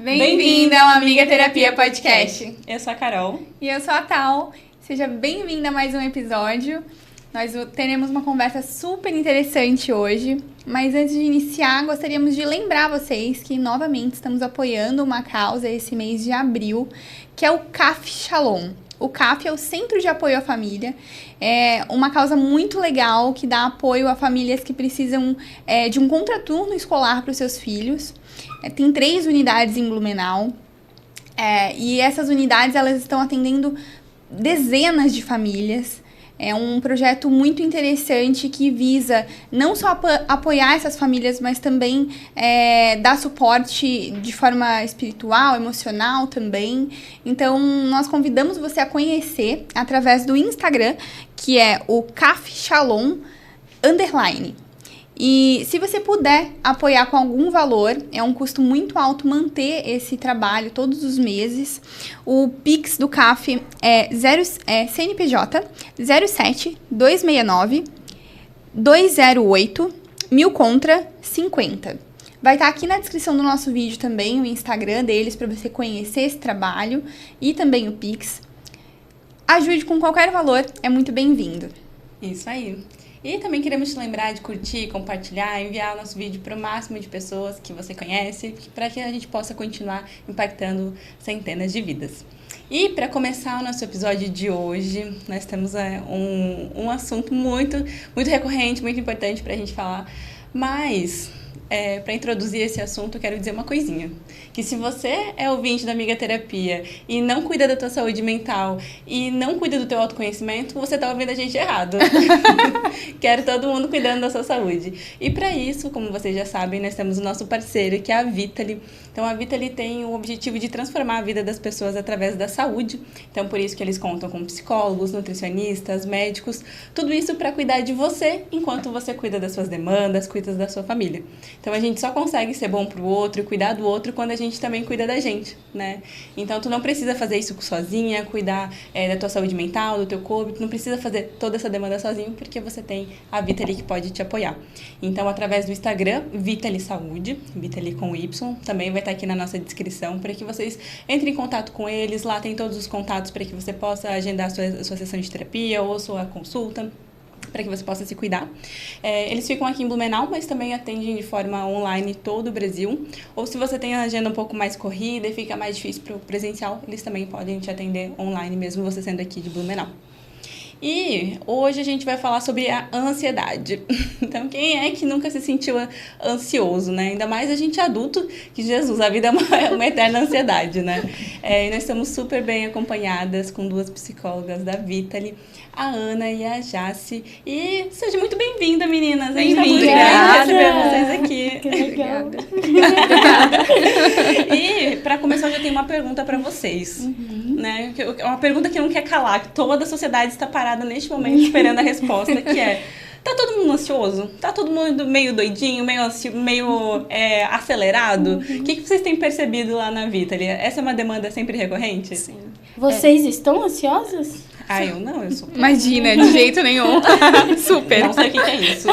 Bem-vinda ao Amiga Terapia Podcast. Eu sou a Carol. E eu sou a Tal. Seja bem-vinda a mais um episódio. Nós teremos uma conversa super interessante hoje. Mas antes de iniciar, gostaríamos de lembrar vocês que, novamente, estamos apoiando uma causa esse mês de abril, que é o CAF Shalom. O CAF é o Centro de Apoio à Família. É uma causa muito legal que dá apoio a famílias que precisam de um contraturno escolar para os seus filhos. Tem 3 unidades em Blumenau. E essas unidades elas estão atendendo dezenas de famílias. É um projeto muito interessante que visa não só apoiar essas famílias, mas também dar suporte de forma espiritual, emocional também. Então, nós convidamos você a conhecer através do Instagram, que é o CAF Shalom _. E se você puder apoiar com algum valor, é um custo muito alto manter esse trabalho todos os meses. O Pix do CAF é CNPJ 07 269 208 1000 contra 50. Vai estar aqui na descrição do nosso vídeo também o Instagram deles para você conhecer esse trabalho e também o Pix. Ajude com qualquer valor, é muito bem-vindo. Isso aí. E também queremos te lembrar de curtir, compartilhar, enviar o nosso vídeo para o máximo de pessoas que você conhece, para que a gente possa continuar impactando centenas de vidas. E para começar o nosso episódio de hoje, nós temos um assunto muito recorrente, muito importante para a gente falar, mas para introduzir esse assunto, eu quero dizer uma coisinha. Que se você é ouvinte da Amiga Terapia e não cuida da tua saúde mental e não cuida do teu autoconhecimento, você tá ouvindo a gente errado. Quero todo mundo cuidando da sua saúde. E para isso, como vocês já sabem, nós temos o nosso parceiro, que é a Vitali. Então, a Vitali tem o objetivo de transformar a vida das pessoas através da saúde. Então, por isso que eles contam com psicólogos, nutricionistas, médicos, tudo isso para cuidar de você enquanto você cuida das suas demandas, cuida da sua família. Então, a gente só consegue ser bom pro outro e cuidar do outro quando a gente também cuida da gente, né? Então, tu não precisa fazer isso sozinha, cuidar da tua saúde mental, do teu corpo, tu não precisa fazer toda essa demanda sozinho, porque você tem a Vitali que pode te apoiar. Então, através do Instagram, Vitali Saúde, Vitali com Y, também vai estar aqui na nossa descrição, para que vocês entrem em contato com eles, lá tem todos os contatos para que você possa agendar a sua sessão de terapia ou sua consulta, para que você possa se cuidar. Eles ficam aqui em Blumenau, mas também atendem de forma online todo o Brasil. Ou se você tem a agenda um pouco mais corrida e fica mais difícil para o presencial, eles também podem te atender online, mesmo você sendo aqui de Blumenau. E hoje a gente vai falar sobre a ansiedade. Então, quem é que nunca se sentiu ansioso, né? Ainda mais a gente adulto, que Jesus, a vida é uma eterna ansiedade, né? E nós estamos super bem acompanhadas com 2 psicólogas da Vitali, a Ana e a Jaci. E seja muito bem-vinda, meninas. A gente tá muito feliz de receber vocês aqui. Que legal. E, para começar, eu já tenho uma pergunta para vocês. Né? Uma pergunta que não quer calar, que toda a sociedade está parada neste momento esperando a resposta, que é: tá todo mundo ansioso? Tá todo mundo meio doidinho, meio acelerado? O que vocês têm percebido lá na Vitali? Essa é uma demanda sempre recorrente? Sim. Vocês estão ansiosas? Eu não, eu sou. Imagina, de jeito nenhum. Super. Não sei o que é isso.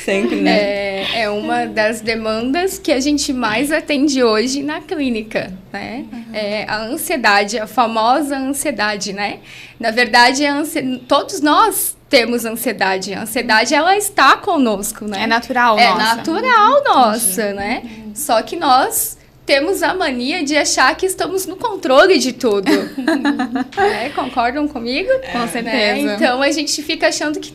Sempre, né? É uma das demandas que a gente mais atende hoje na clínica, né? É a ansiedade, a famosa ansiedade, né? Na verdade, todos nós temos ansiedade. A ansiedade, ela está conosco, né? É natural nossa. É natural nossa, né? Só que nós temos a mania de achar que estamos no controle de tudo. Concordam comigo? Com certeza. Né? Então, a gente fica achando que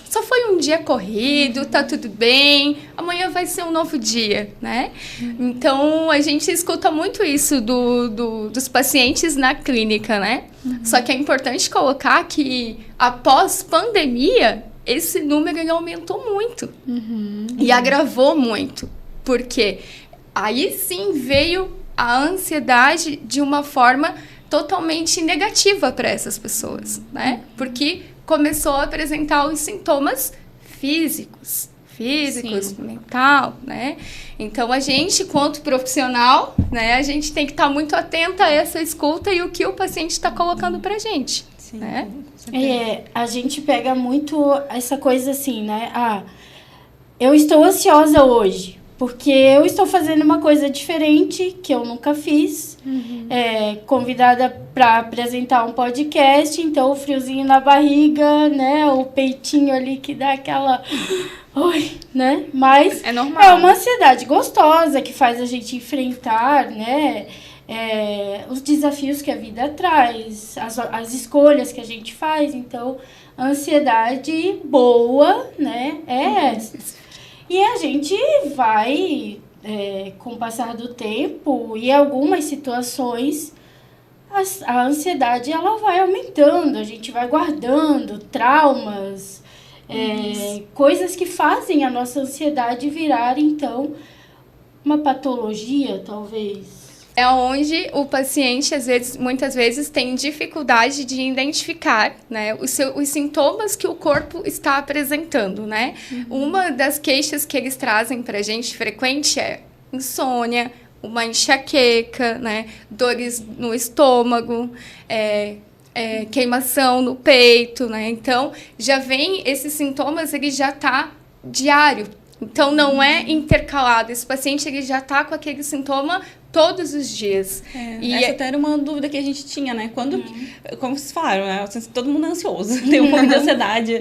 só foi um dia corrido, tá tudo bem, amanhã vai ser um novo dia, né? Então, a gente escuta muito isso dos pacientes na clínica, né? Só que é importante colocar que, após pandemia, esse número ele aumentou muito. E agravou muito. Por quê? Aí sim veio a ansiedade de uma forma totalmente negativa para essas pessoas, né? Porque começou a apresentar os sintomas físicos, mental, né? Então, a gente, quanto profissional, né, a gente tem que estar muito atenta a essa escuta e o que o paciente está colocando pra gente, Sim, né? A gente pega muito essa coisa assim, né? Eu estou ansiosa hoje. porque eu estou fazendo uma coisa diferente que eu nunca fiz. Convidada para apresentar um podcast, então o friozinho na barriga, né? O peitinho ali que dá aquela... Oi, né? Mas É normal. é uma ansiedade gostosa que faz a gente enfrentar, né? Os desafios que a vida traz, as escolhas que a gente faz. Então, a ansiedade boa, né? É essa. E a gente vai, com o passar do tempo, e algumas situações, a ansiedade ela vai aumentando, a gente vai guardando traumas, coisas que fazem a nossa ansiedade virar, então, uma patologia, talvez. É onde o paciente, muitas vezes, tem dificuldade de identificar, né, os sintomas que o corpo está apresentando, né? Uma das queixas que eles trazem para a gente frequente é insônia, uma enxaqueca, né, dores no estômago, queimação no peito, né? Então, já vem esses sintomas, ele já está diário. Então, não é intercalado. Esse paciente, ele já está com aquele sintoma todos os dias. Essa até era uma dúvida que a gente tinha, né? Quando, como vocês falaram, né? Todo mundo é ansioso, tem um pouco de ansiedade.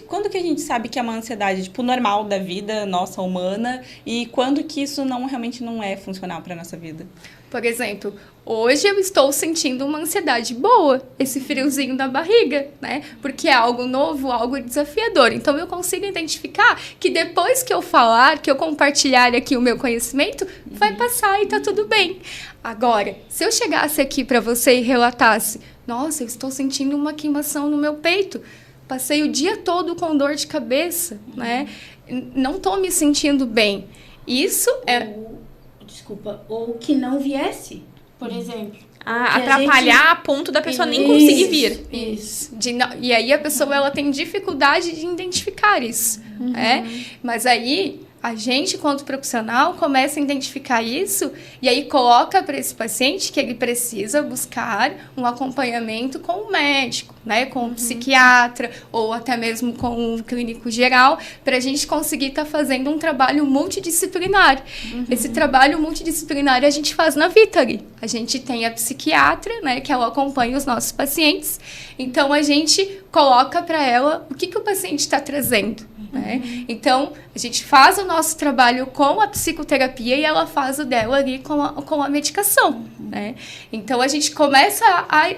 Quando que a gente sabe que é uma ansiedade, tipo, normal da vida nossa, humana, e quando que isso realmente não é funcional para nossa vida? Por exemplo, hoje eu estou sentindo uma ansiedade boa, esse friozinho na barriga, né? Porque é algo novo, algo desafiador. Então, eu consigo identificar que depois que eu falar, que eu compartilhar aqui o meu conhecimento, vai passar e tá tudo bem. Agora, se eu chegasse aqui para você e relatasse, nossa, eu estou sentindo uma queimação no meu peito, passei o dia todo com dor de cabeça, né? Não estou me sentindo bem. Isso é... Desculpa, ou que não viesse, por exemplo. Atrapalhar a ponto da pessoa nem conseguir vir. Isso. E aí a pessoa ela tem dificuldade de identificar isso, né? Mas aí a gente, quanto profissional, começa a identificar isso e aí coloca para esse paciente que ele precisa buscar um acompanhamento com o médico, né? Com o psiquiatra ou até mesmo com o clínico geral, para a gente conseguir estar fazendo um trabalho multidisciplinar. Esse trabalho multidisciplinar a gente faz na Vitali. A gente tem a psiquiatra, né? Que ela acompanha os nossos pacientes. Então, a gente coloca para ela o que o paciente está trazendo. Né? Então, a gente faz o nosso trabalho com a psicoterapia e ela faz o dela ali com a medicação. Né? Então, a gente começa a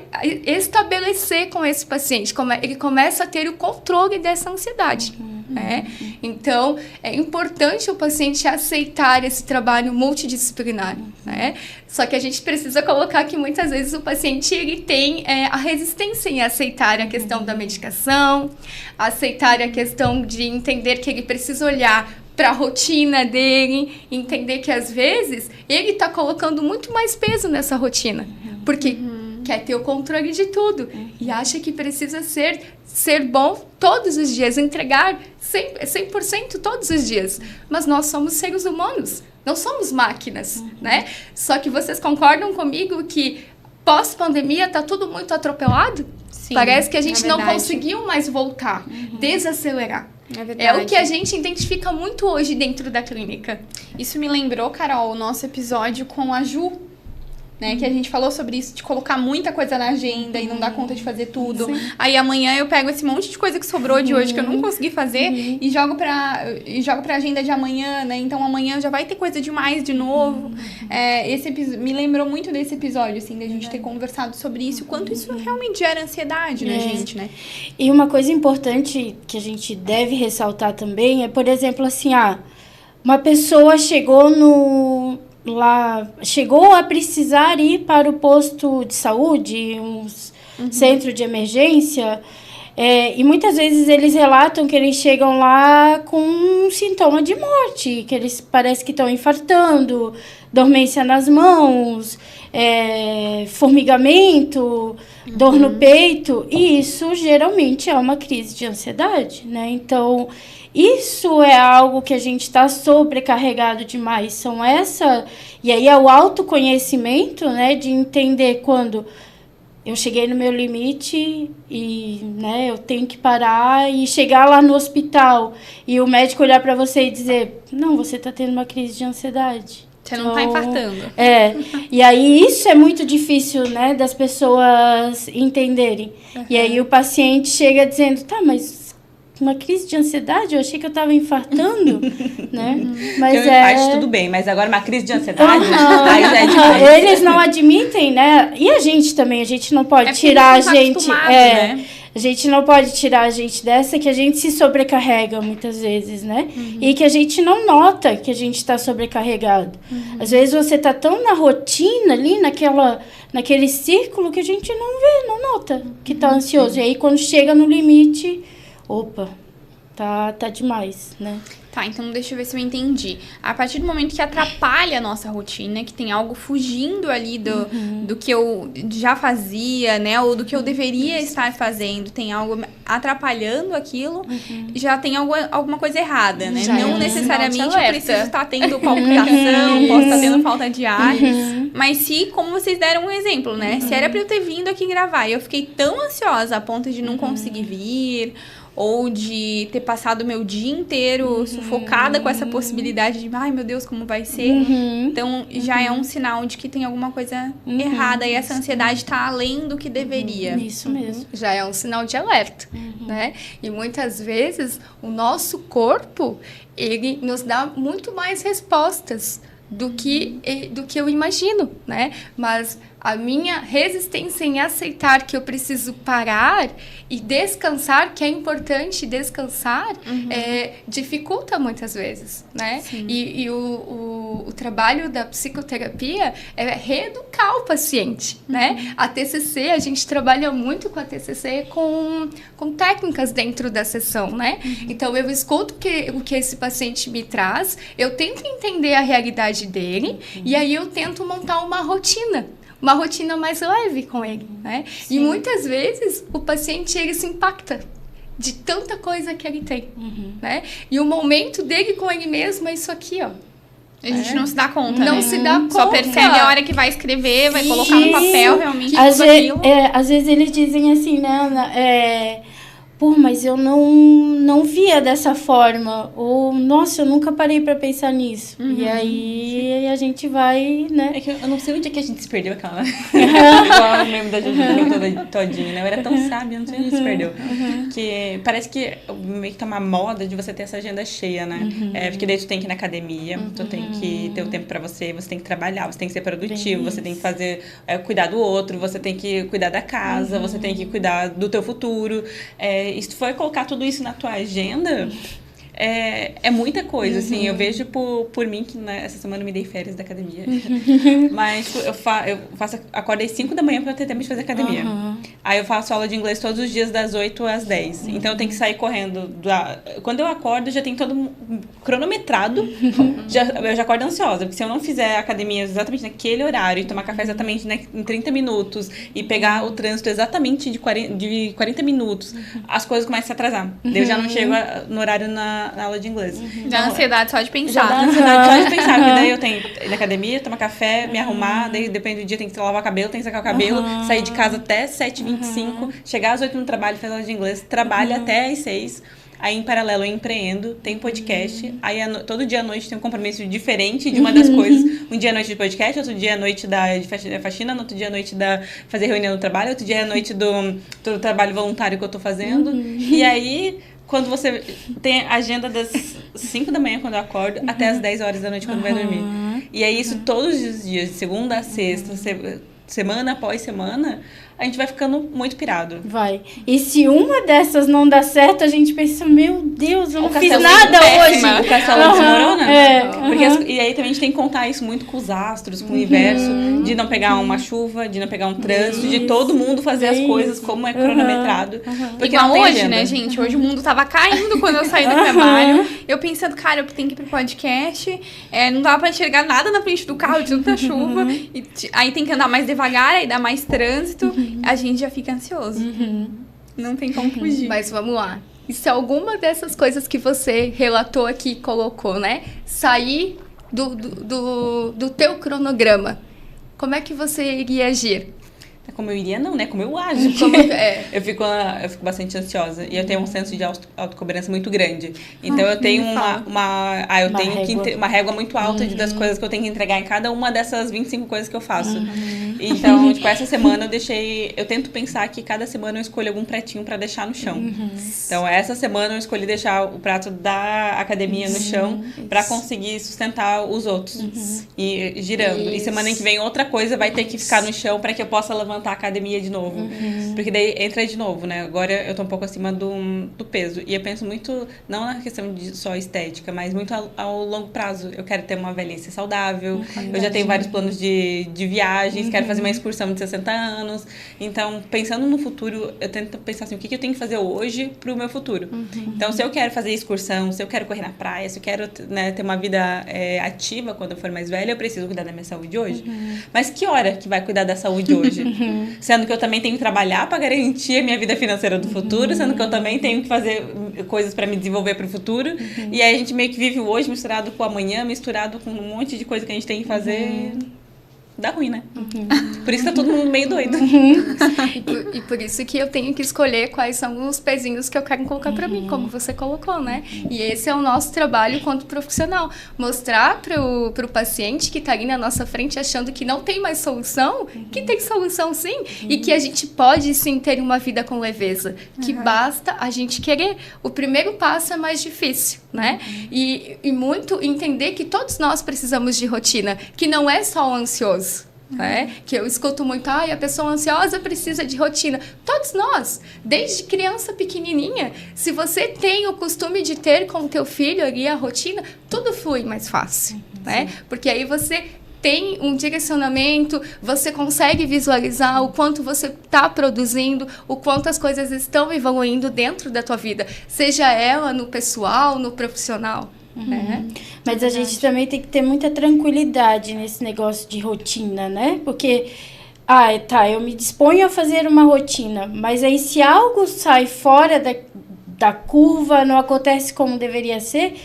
estabelecer com esse paciente, ele começa a ter o controle dessa ansiedade. Né? Então, é importante o paciente aceitar esse trabalho multidisciplinar. Né? Só que a gente precisa colocar que muitas vezes o paciente ele tem a resistência em aceitar a questão da medicação, aceitar a questão de entender que ele precisa olhar para a rotina dele, entender que às vezes ele está colocando muito mais peso nessa rotina, porque quer ter o controle de tudo e acha que precisa ser bom todos os dias, entregar 100% todos os dias. Mas nós somos seres humanos, não somos máquinas, né? Só que vocês concordam comigo que pós-pandemia está tudo muito atropelado? Sim, parece que a gente não verdade. conseguiu mais voltar, desacelerar. É verdade. É o que a gente identifica muito hoje dentro da clínica. Isso me lembrou, Carol, o nosso episódio com a Ju, né? Que a gente falou sobre isso, de colocar muita coisa na agenda e não dar conta de fazer tudo. Sim. Aí amanhã eu pego esse monte de coisa que sobrou de hoje que eu não consegui fazer e jogo pra agenda de amanhã, né? Então amanhã já vai ter coisa demais de novo. Me lembrou muito desse episódio, assim, da gente ter conversado sobre isso, o quanto isso realmente gera ansiedade na gente, né? E uma coisa importante que a gente deve ressaltar também é, por exemplo, assim, uma pessoa chegou a precisar ir para o posto de saúde, centro de emergência, e muitas vezes eles relatam que eles chegam lá com um sintoma de morte, que eles parece que estão infartando, dormência nas mãos, formigamento, dor no peito, e isso geralmente é uma crise de ansiedade, né? Então, isso é algo que a gente está sobrecarregado demais. E aí é o autoconhecimento, né, de entender quando eu cheguei no meu limite e, né, eu tenho que parar e chegar lá no hospital e o médico olhar para você e dizer, não, você tá tendo uma crise de ansiedade. Você não tá infartando. E aí isso é muito difícil, né, das pessoas entenderem. E aí o paciente chega dizendo, tá, mas uma crise de ansiedade? Eu achei que eu tava infartando, né? Mas porque o infarto tudo bem, mas agora uma crise de ansiedade, aí já é demais. Eles não admitem, né? E a gente também, a gente não pode tirar a gente... né? A gente não pode tirar a gente dessa, que a gente se sobrecarrega muitas vezes, né? E que a gente não nota que a gente está sobrecarregado. Às vezes você tá tão na rotina ali, naquele círculo, que a gente não vê, não nota que tá ansioso. E aí quando chega no limite, opa, tá demais, né? Tá, então deixa eu ver se eu entendi. A partir do momento que atrapalha a nossa rotina, que tem algo fugindo ali do que eu já fazia, né? Ou do que eu deveria estar fazendo, tem algo atrapalhando aquilo, já tem alguma coisa errada, né? Já não é necessariamente sinal de eu preciso estar tendo palpitação, posso estar tendo falta de ar. Mas se, como vocês deram um exemplo, né? Se era pra eu ter vindo aqui gravar e eu fiquei tão ansiosa a ponto de não conseguir vir, ou de ter passado o meu dia inteiro sufocada com essa possibilidade de, ai meu Deus, como vai ser? Então, já é um sinal de que tem alguma coisa errada e essa ansiedade tá além do que deveria. Isso mesmo. Já é um sinal de alerta, né? E muitas vezes o nosso corpo, ele nos dá muito mais respostas do que eu imagino, né? Mas a minha resistência em aceitar que eu preciso parar e descansar, que é importante descansar, dificulta muitas vezes, né? E o trabalho da psicoterapia é reeducar o paciente, né? A TCC, a gente trabalha muito com a TCC com técnicas dentro da sessão, né? Então, eu escuto o que esse paciente me traz, eu tento entender a realidade dele e aí eu tento montar uma rotina mais leve com ele, né? E muitas vezes o paciente, ele se impacta de tanta coisa que ele tem, né? E o momento dele com ele mesmo é isso aqui, ó. A gente não se dá conta, Não né? se dá conta. Só percebe a hora que vai escrever, vai colocar no papel, realmente, tudo aquilo. Às vezes eles dizem assim, né, Ana, pô, mas eu não via dessa forma. Ou, nossa, eu nunca parei pra pensar nisso. E aí a gente vai, né? É que eu não sei onde é que a gente se perdeu aquela. Igual o meme da Jujuba todinho, né? Eu era tão sábia, eu não sei onde a gente se perdeu. Que parece que meio que tá uma moda de você ter essa agenda cheia, né? Porque daí tu tem que ir na academia, tu tem que ter o tempo pra você tem que trabalhar, você tem que ser produtivo, você tem que fazer, cuidar do outro, você tem que cuidar da casa, você tem que cuidar do teu futuro. E se tu for colocar tudo isso na tua agenda, é muita coisa, assim. Eu vejo por mim, que essa semana eu me dei férias da academia. Mas tipo, acordo às 5 da manhã pra eu ter tempo de fazer academia. Aí eu faço aula de inglês todos os dias das 8 às 10. Então eu tenho que sair correndo. Quando eu acordo, já tem todo cronometrado. Eu já acordo ansiosa, porque se eu não fizer academia exatamente naquele horário, e tomar café exatamente em 30 minutos, e pegar o trânsito exatamente de 40 minutos, as coisas começam a se atrasar. Eu já não chego no horário na aula de inglês. Dá ansiedade só de pensar. Já dá ansiedade só de pensar, porque daí eu tenho que ir na academia, tomar café, me arrumar, daí depende do dia, tem que lavar o cabelo, tem que secar o cabelo, sair de casa até 7h25, chegar às 8 no trabalho, fazer aula de inglês, trabalho até às 6. Aí, em paralelo, eu empreendo, tem podcast. Aí, todo dia à noite tem um compromisso diferente de uma das coisas. Um dia à noite de podcast, outro dia à noite de faxina, outro dia à noite fazer reunião no trabalho, outro dia à noite do trabalho voluntário que eu tô fazendo. E aí, quando você tem a agenda das 5 da manhã, quando eu acordo, até as 10 horas da noite, quando vai dormir. E aí, isso todos os dias, de segunda a sexta, semana após semana, a gente vai ficando muito pirado. Vai. E se uma dessas não dá certo, a gente pensa, meu Deus, eu não fiz nada hoje. O castelo desmorona. E aí também a gente tem que contar isso muito com os astros, com o universo, de não pegar uma chuva, de não pegar um trânsito, de todo mundo fazer as coisas como é cronometrado. Porque igual não tem hoje, agenda. né, gente? Hoje o mundo tava caindo quando eu saí do trabalho. Eu pensando, cara, eu tenho que ir pro podcast. Não dava pra enxergar nada na frente do carro de tanta chuva. E aí tem que andar mais devagar, aí dá mais trânsito. A gente já fica ansioso. Não tem como fugir. Mas vamos lá. E se alguma dessas coisas que você relatou aqui, colocou, né? Sair do teu cronograma, como é que você iria agir? É como eu iria, não, né? Como eu ajo. Eu fico bastante ansiosa. E eu tenho um senso de autocobrança muito grande. Então, eu tenho uma régua muito alta das coisas que eu tenho que entregar em cada uma dessas 25 coisas que eu faço. Então, tipo, essa semana eu tento pensar que cada semana eu escolho algum pratinho pra deixar no chão. Então, essa semana eu escolhi deixar o prato da academia no chão pra conseguir sustentar os outros. E girando. E semana que vem outra coisa vai ter que ficar no chão pra que eu possa levantar a academia de novo. Porque daí entra de novo, né? Agora eu tô um pouco acima do peso. E eu penso muito, não na questão de só estética, mas muito ao longo prazo. Eu quero ter uma velhice saudável. Eu já tenho vários planos de viagens. Quero fazer uma excursão de 60 anos. Então, pensando no futuro, eu tento pensar assim, o que eu tenho que fazer hoje pro meu futuro? Então, se eu quero fazer excursão, se eu quero correr na praia, se eu quero, né, ter uma vida ativa quando eu for mais velha, eu preciso cuidar da minha saúde hoje. Mas que hora que vai cuidar da saúde hoje? Sendo que eu também tenho que trabalhar para garantir a minha vida financeira do futuro, sendo que eu também tenho que fazer coisas para me desenvolver para o futuro. E aí a gente meio que vive o hoje misturado com o amanhã, misturado com um monte de coisa que a gente tem que fazer. Dá ruim, né? Por isso tá todo mundo meio doido. E por isso que eu tenho que escolher quais são os pezinhos que eu quero colocar pra mim, como você colocou, né? E esse é o nosso trabalho enquanto profissional. Mostrar pro paciente que tá ali na nossa frente achando que não tem mais solução, que tem solução sim, e que a gente pode sim ter uma vida com leveza, que basta a gente querer. O primeiro passo é mais difícil, né? E muito entender que todos nós precisamos de rotina, que não é só o ansioso. Que eu escuto muito, a pessoa ansiosa precisa de rotina. Todos nós, desde criança pequenininha, se você tem o costume de ter com o teu filho ali a rotina, tudo flui mais fácil, né? Porque aí você tem um direcionamento, você consegue visualizar o quanto você está produzindo, o quanto as coisas estão evoluindo dentro da tua vida, seja ela no pessoal, no profissional. Mas a gente também tem que ter muita tranquilidade nesse negócio de rotina, né? Porque, eu me disponho a fazer uma rotina, mas aí se algo sai fora da curva, não acontece como deveria ser,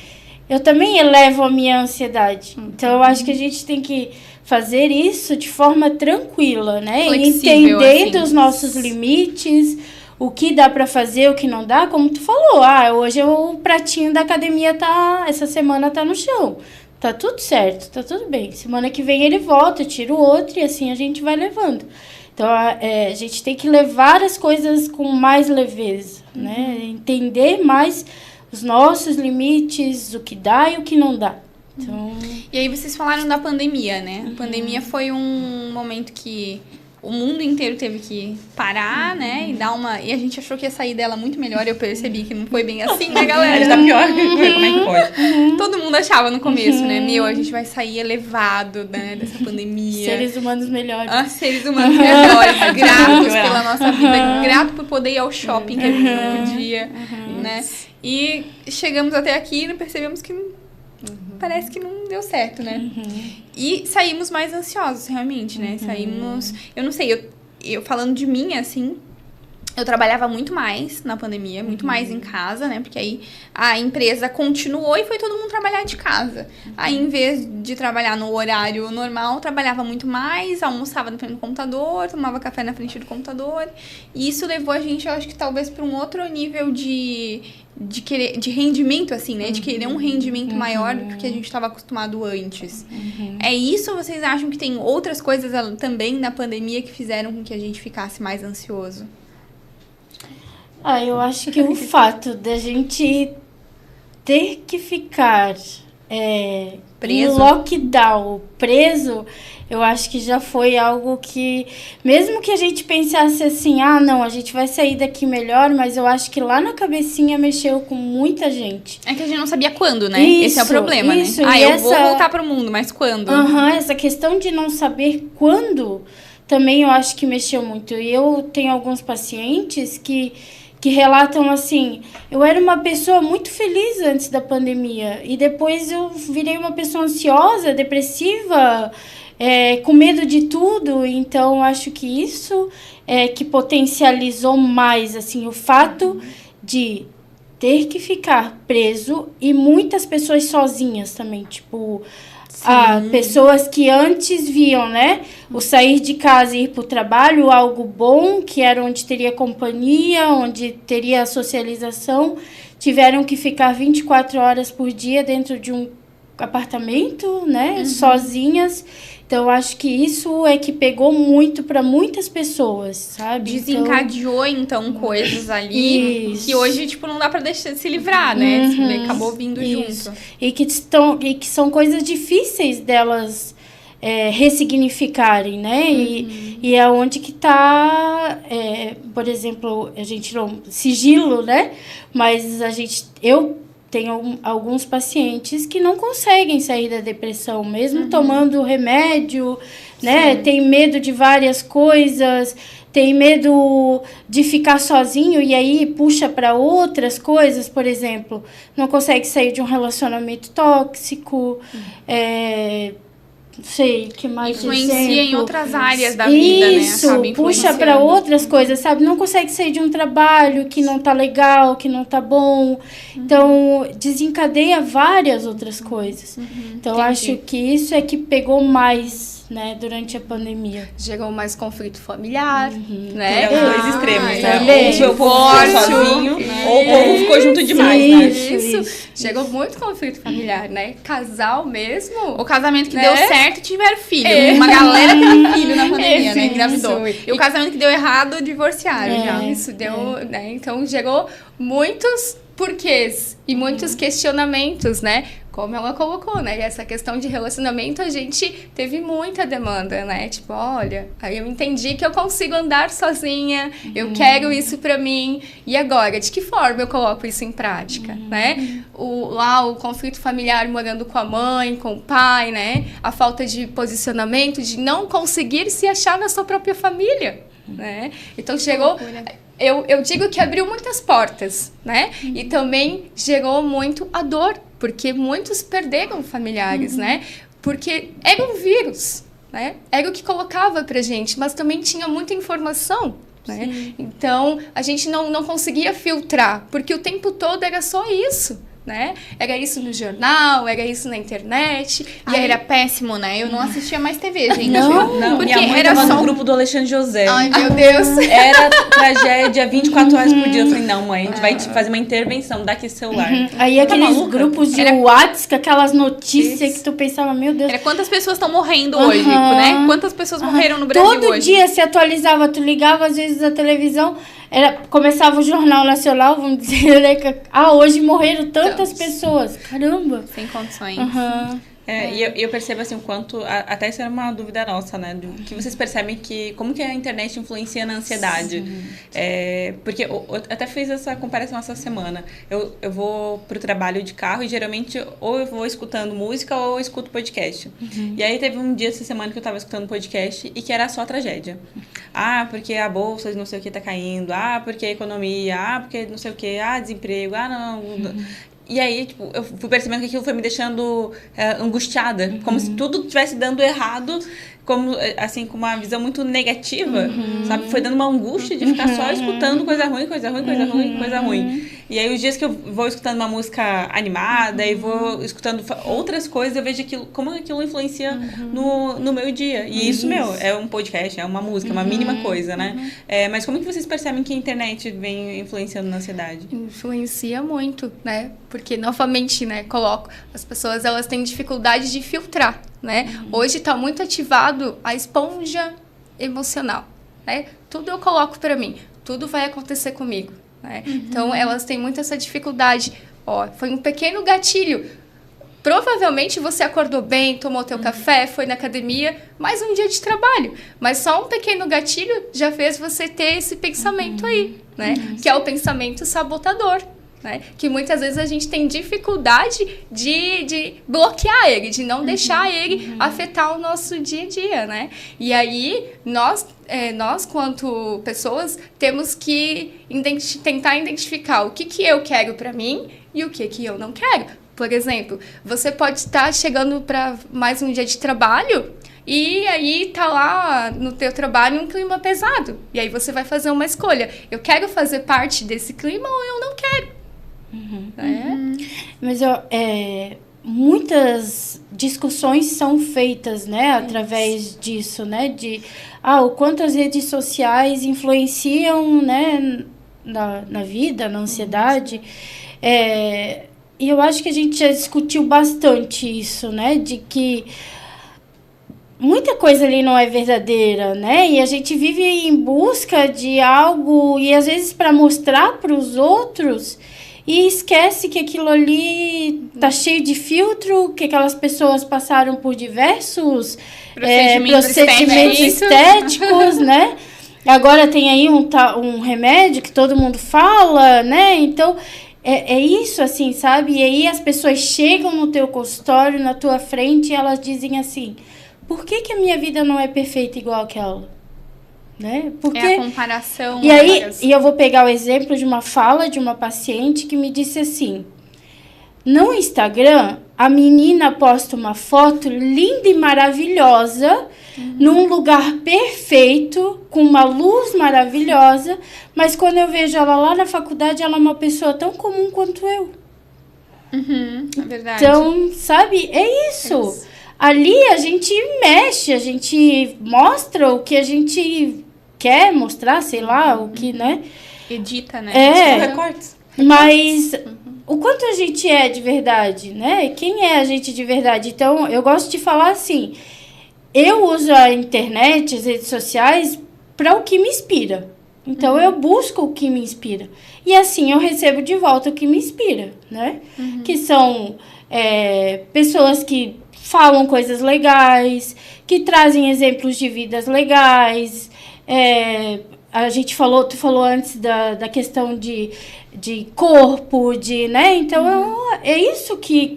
eu também elevo a minha ansiedade. Então, eu acho que a gente tem que fazer isso de forma tranquila, né? Flexível, entender assim, dos nossos limites, o que dá pra fazer, o que não dá, como tu falou. Hoje o pratinho da academia essa semana tá no chão. Tá tudo certo, tá tudo bem. Semana que vem ele volta, eu tiro o outro e assim a gente vai levando. Então, a gente tem que levar as coisas com mais leveza, né? Entender mais os nossos limites, o que dá e o que não dá. Então... E aí vocês falaram da pandemia, né? A pandemia foi um momento que o mundo inteiro teve que parar, né? E a gente achou que ia sair dela muito melhor. Eu percebi que não foi bem assim, né, galera? Está pior. Como é que pode? Todo mundo achava no começo, né? A gente vai sair elevado, né, dessa pandemia. Seres humanos melhores. Seres humanos melhores. Gratos pela nossa vida. Grato por poder ir ao shopping que a gente não podia, né? E chegamos até aqui e percebemos que parece que não deu certo, né? E saímos mais ansiosos, realmente, né? Saímos... Eu não sei, eu falando de mim, assim, eu trabalhava muito mais na pandemia, muito mais em casa, né? Porque aí a empresa continuou e foi todo mundo trabalhar de casa. Aí, em vez de trabalhar no horário normal, trabalhava muito mais, almoçava na frente do computador, tomava café na frente do computador. E isso levou a gente, eu acho que talvez, para um outro nível de rendimento, assim, né? De querer um rendimento maior do que a gente estava acostumado antes. É isso ou vocês acham que tem outras coisas também na pandemia que fizeram com que a gente ficasse mais ansioso? Eu acho que o fato da gente ter que ficar em lockdown, preso, eu acho que já foi algo que, mesmo que a gente pensasse assim, não, a gente vai sair daqui melhor, mas eu acho que lá na cabecinha mexeu com muita gente. É que a gente não sabia quando, né? Esse é o problema, né? Eu vou voltar pro mundo, mas quando? Essa questão de não saber quando, também eu acho que mexeu muito. E eu tenho alguns pacientes que relatam assim, eu era uma pessoa muito feliz antes da pandemia e depois eu virei uma pessoa ansiosa, depressiva, com medo de tudo. Então, acho que isso é que potencializou mais, assim, o fato de ter que ficar preso e muitas pessoas sozinhas também, tipo... Pessoas que antes viam, né, o sair de casa e ir para o trabalho algo bom, que era onde teria companhia, onde teria socialização, tiveram que ficar 24 horas por dia dentro de um apartamento, né, sozinhas. Então, eu acho que isso é que pegou muito para muitas pessoas, sabe? Desencadeou, então, coisas ali que hoje, tipo, não dá pra deixar de se livrar, né? Acabou vindo junto. E que são coisas difíceis delas ressignificarem, né? E é onde que tá, por exemplo, a gente não... Sigilo, né? Mas eu tenho alguns pacientes que não conseguem sair da depressão, mesmo tomando remédio, né? Tem medo de várias coisas, tem medo de ficar sozinho e aí puxa para outras coisas, por exemplo, não consegue sair de um relacionamento tóxico, não sei, que mais influencia em outras áreas da vida, isso, né? Puxa para outras coisas, sabe? Não consegue sair de um trabalho que não tá legal, que não tá bom. Então, desencadeia várias outras coisas. Então, acho que isso é que pegou mais, né, durante a pandemia. Gerou mais conflito familiar, né? Os dois extremos, né? Também. Ou o povo ficou sozinho, ou o povo ficou junto demais, né? Isso. Gerou muito conflito familiar, né? Casal mesmo. O casamento que deu certo, tiveram filho. Uma galera teve filho na pandemia, né? Engravidou. E o casamento que deu errado, divorciaram já. Isso deu, né? Então, gerou muitos porquês e muitos questionamentos, né? Como ela colocou, né? E essa questão de relacionamento, a gente teve muita demanda, né? Tipo, olha, aí eu entendi que eu consigo andar sozinha, eu quero isso pra mim. E agora, de que forma eu coloco isso em prática, né? O conflito familiar morando com a mãe, com o pai, né? A falta de posicionamento, de não conseguir se achar na sua própria família, né? Então, chegou... Eu digo que abriu muitas portas, né? E também gerou muito a dor, porque muitos perderam familiares, né? Porque era um vírus, né? Era o que colocava pra gente, mas também tinha muita informação, né? Então, a gente não conseguia filtrar, porque o tempo todo era só isso, né? Era isso no jornal, era isso na internet. E era péssimo, né? Eu não assistia mais TV, gente. Não, porque minha mãe era tava só no grupo do Alexandre José. Ai, meu Deus. Era tragédia 24 horas por dia. Eu falei, não, mãe, a gente vai te fazer uma intervenção, dá aqui esse celular. Aí aqueles grupos de WhatsApp, com aquelas notícias que tu pensava, meu Deus. Era quantas pessoas estão morrendo hoje, né? Quantas pessoas morreram no Brasil Todo hoje? dia se atualizava, tu ligava às vezes a televisão, começava o Jornal Nacional, vamos dizer, né? Hoje morreram tantas pessoas. Caramba. Sem condições. E eu percebo assim o quanto, até isso era uma dúvida nossa, né, do que vocês percebem como que a internet influencia na ansiedade. Porque eu até fiz essa comparação essa semana. Eu vou pro trabalho de carro e geralmente ou eu vou escutando música ou eu escuto podcast. E aí teve um dia essa semana que eu tava escutando podcast e que era só tragédia. Porque a bolsa de não sei o que tá caindo, porque a economia, porque não sei o que, desemprego, não... E aí, tipo, eu fui percebendo que aquilo foi me deixando angustiada. Como se tudo estivesse dando errado, como, assim, com uma visão muito negativa, sabe? Foi dando uma angústia de ficar só escutando coisa ruim, coisa ruim, coisa ruim, coisa ruim. E aí, os dias que eu vou escutando uma música animada e vou escutando outras coisas, eu vejo como aquilo influencia no meu dia. E isso, é um podcast, é uma música, uma mínima coisa, né? Mas como que vocês percebem que a internet vem influenciando na ansiedade? Influencia muito, né? Porque, novamente, né, as pessoas, elas têm dificuldade de filtrar, né? Hoje está muito ativado a esponja emocional, né? Tudo eu coloco para mim, tudo vai acontecer comigo, né? Então, elas têm muito essa dificuldade. Foi um pequeno gatilho. Provavelmente você acordou bem, tomou teu café, foi na academia, mais um dia de trabalho. Mas só um pequeno gatilho já fez você ter esse pensamento aí, né? Que é o pensamento sabotador. Né? Que muitas vezes a gente tem dificuldade de bloquear ele, de não deixar ele afetar o nosso dia a dia, né? E aí, nós quanto pessoas, temos que tentar identificar o que eu quero para mim e o que eu não quero. Por exemplo, você pode estar chegando para mais um dia de trabalho e aí tá lá no teu trabalho um clima pesado. E aí você vai fazer uma escolha. Eu quero fazer parte desse clima ou eu não quero? Mas muitas discussões são feitas, né, através disso, né, de o quanto as redes sociais influenciam, né, na vida, na ansiedade. E eu acho que a gente já discutiu bastante isso, né, de que muita coisa ali não é verdadeira, né, e a gente vive em busca de algo, e às vezes para mostrar para os outros, e esquece que aquilo ali tá cheio de filtro, que aquelas pessoas passaram por diversos procedimentos estéticos, né? Agora tem aí um remédio que todo mundo fala, né? Então, é isso, assim, sabe? E aí as pessoas chegam no teu consultório, na tua frente, e elas dizem assim, por que a minha vida não é perfeita igual aquela? Né? Porque... É a comparação. E aí, eu vou pegar o exemplo de uma fala de uma paciente que me disse assim, no Instagram, a menina posta uma foto linda e maravilhosa, num lugar perfeito, com uma luz maravilhosa, mas quando eu vejo ela lá na faculdade, ela é uma pessoa tão comum quanto eu. É verdade. Então, sabe, é isso. Ali a gente mexe, a gente mostra o que a gente quer mostrar, sei lá, o que, né? Edita, né? Recortes. Mas o quanto a gente é de verdade, né? Quem é a gente de verdade? Então, eu gosto de falar assim, eu uso a internet, as redes sociais, para o que me inspira. Então, eu busco o que me inspira. E assim, eu recebo de volta o que me inspira, né? Que são pessoas que falam coisas legais, que trazem exemplos de vidas legais. A gente falou, tu falou antes da questão de corpo, né? Então, é isso que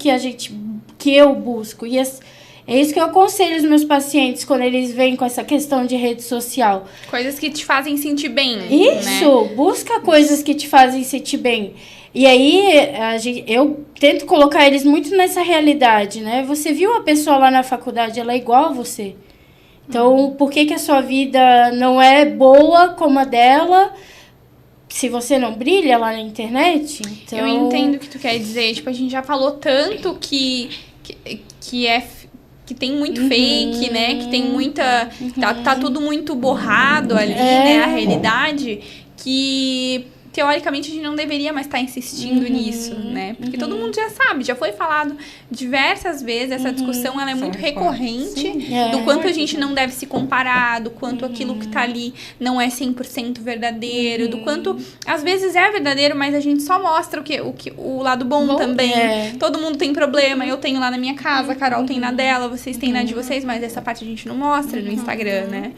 eu busco. E é isso que eu aconselho os meus pacientes quando eles vêm com essa questão de rede social. Coisas que te fazem sentir bem. Isso, né? Busca coisas que te fazem sentir bem. E aí, eu tento colocar eles muito nessa realidade, né? Você viu a pessoa lá na faculdade, ela é igual a você. Então, por que a sua vida não é boa como a dela, se você não brilha lá na internet? Então... Eu entendo o que tu quer dizer. Tipo, a gente já falou tanto que tem muito fake, né? Que tem muita... Tá tudo muito borrado ali, né? A realidade, que... Teoricamente, a gente não deveria mais estar insistindo nisso, né? Porque todo mundo já sabe, já foi falado diversas vezes, essa discussão ela é muito recorrente, do quanto a gente não deve se comparar, do quanto aquilo que tá ali não é 100% verdadeiro, do quanto, às vezes, é verdadeiro, mas a gente só mostra o lado bom também. Todo mundo tem problema, eu tenho lá na minha casa, a Carol tem na dela, vocês têm na de vocês, mas essa parte a gente não mostra no Instagram, né?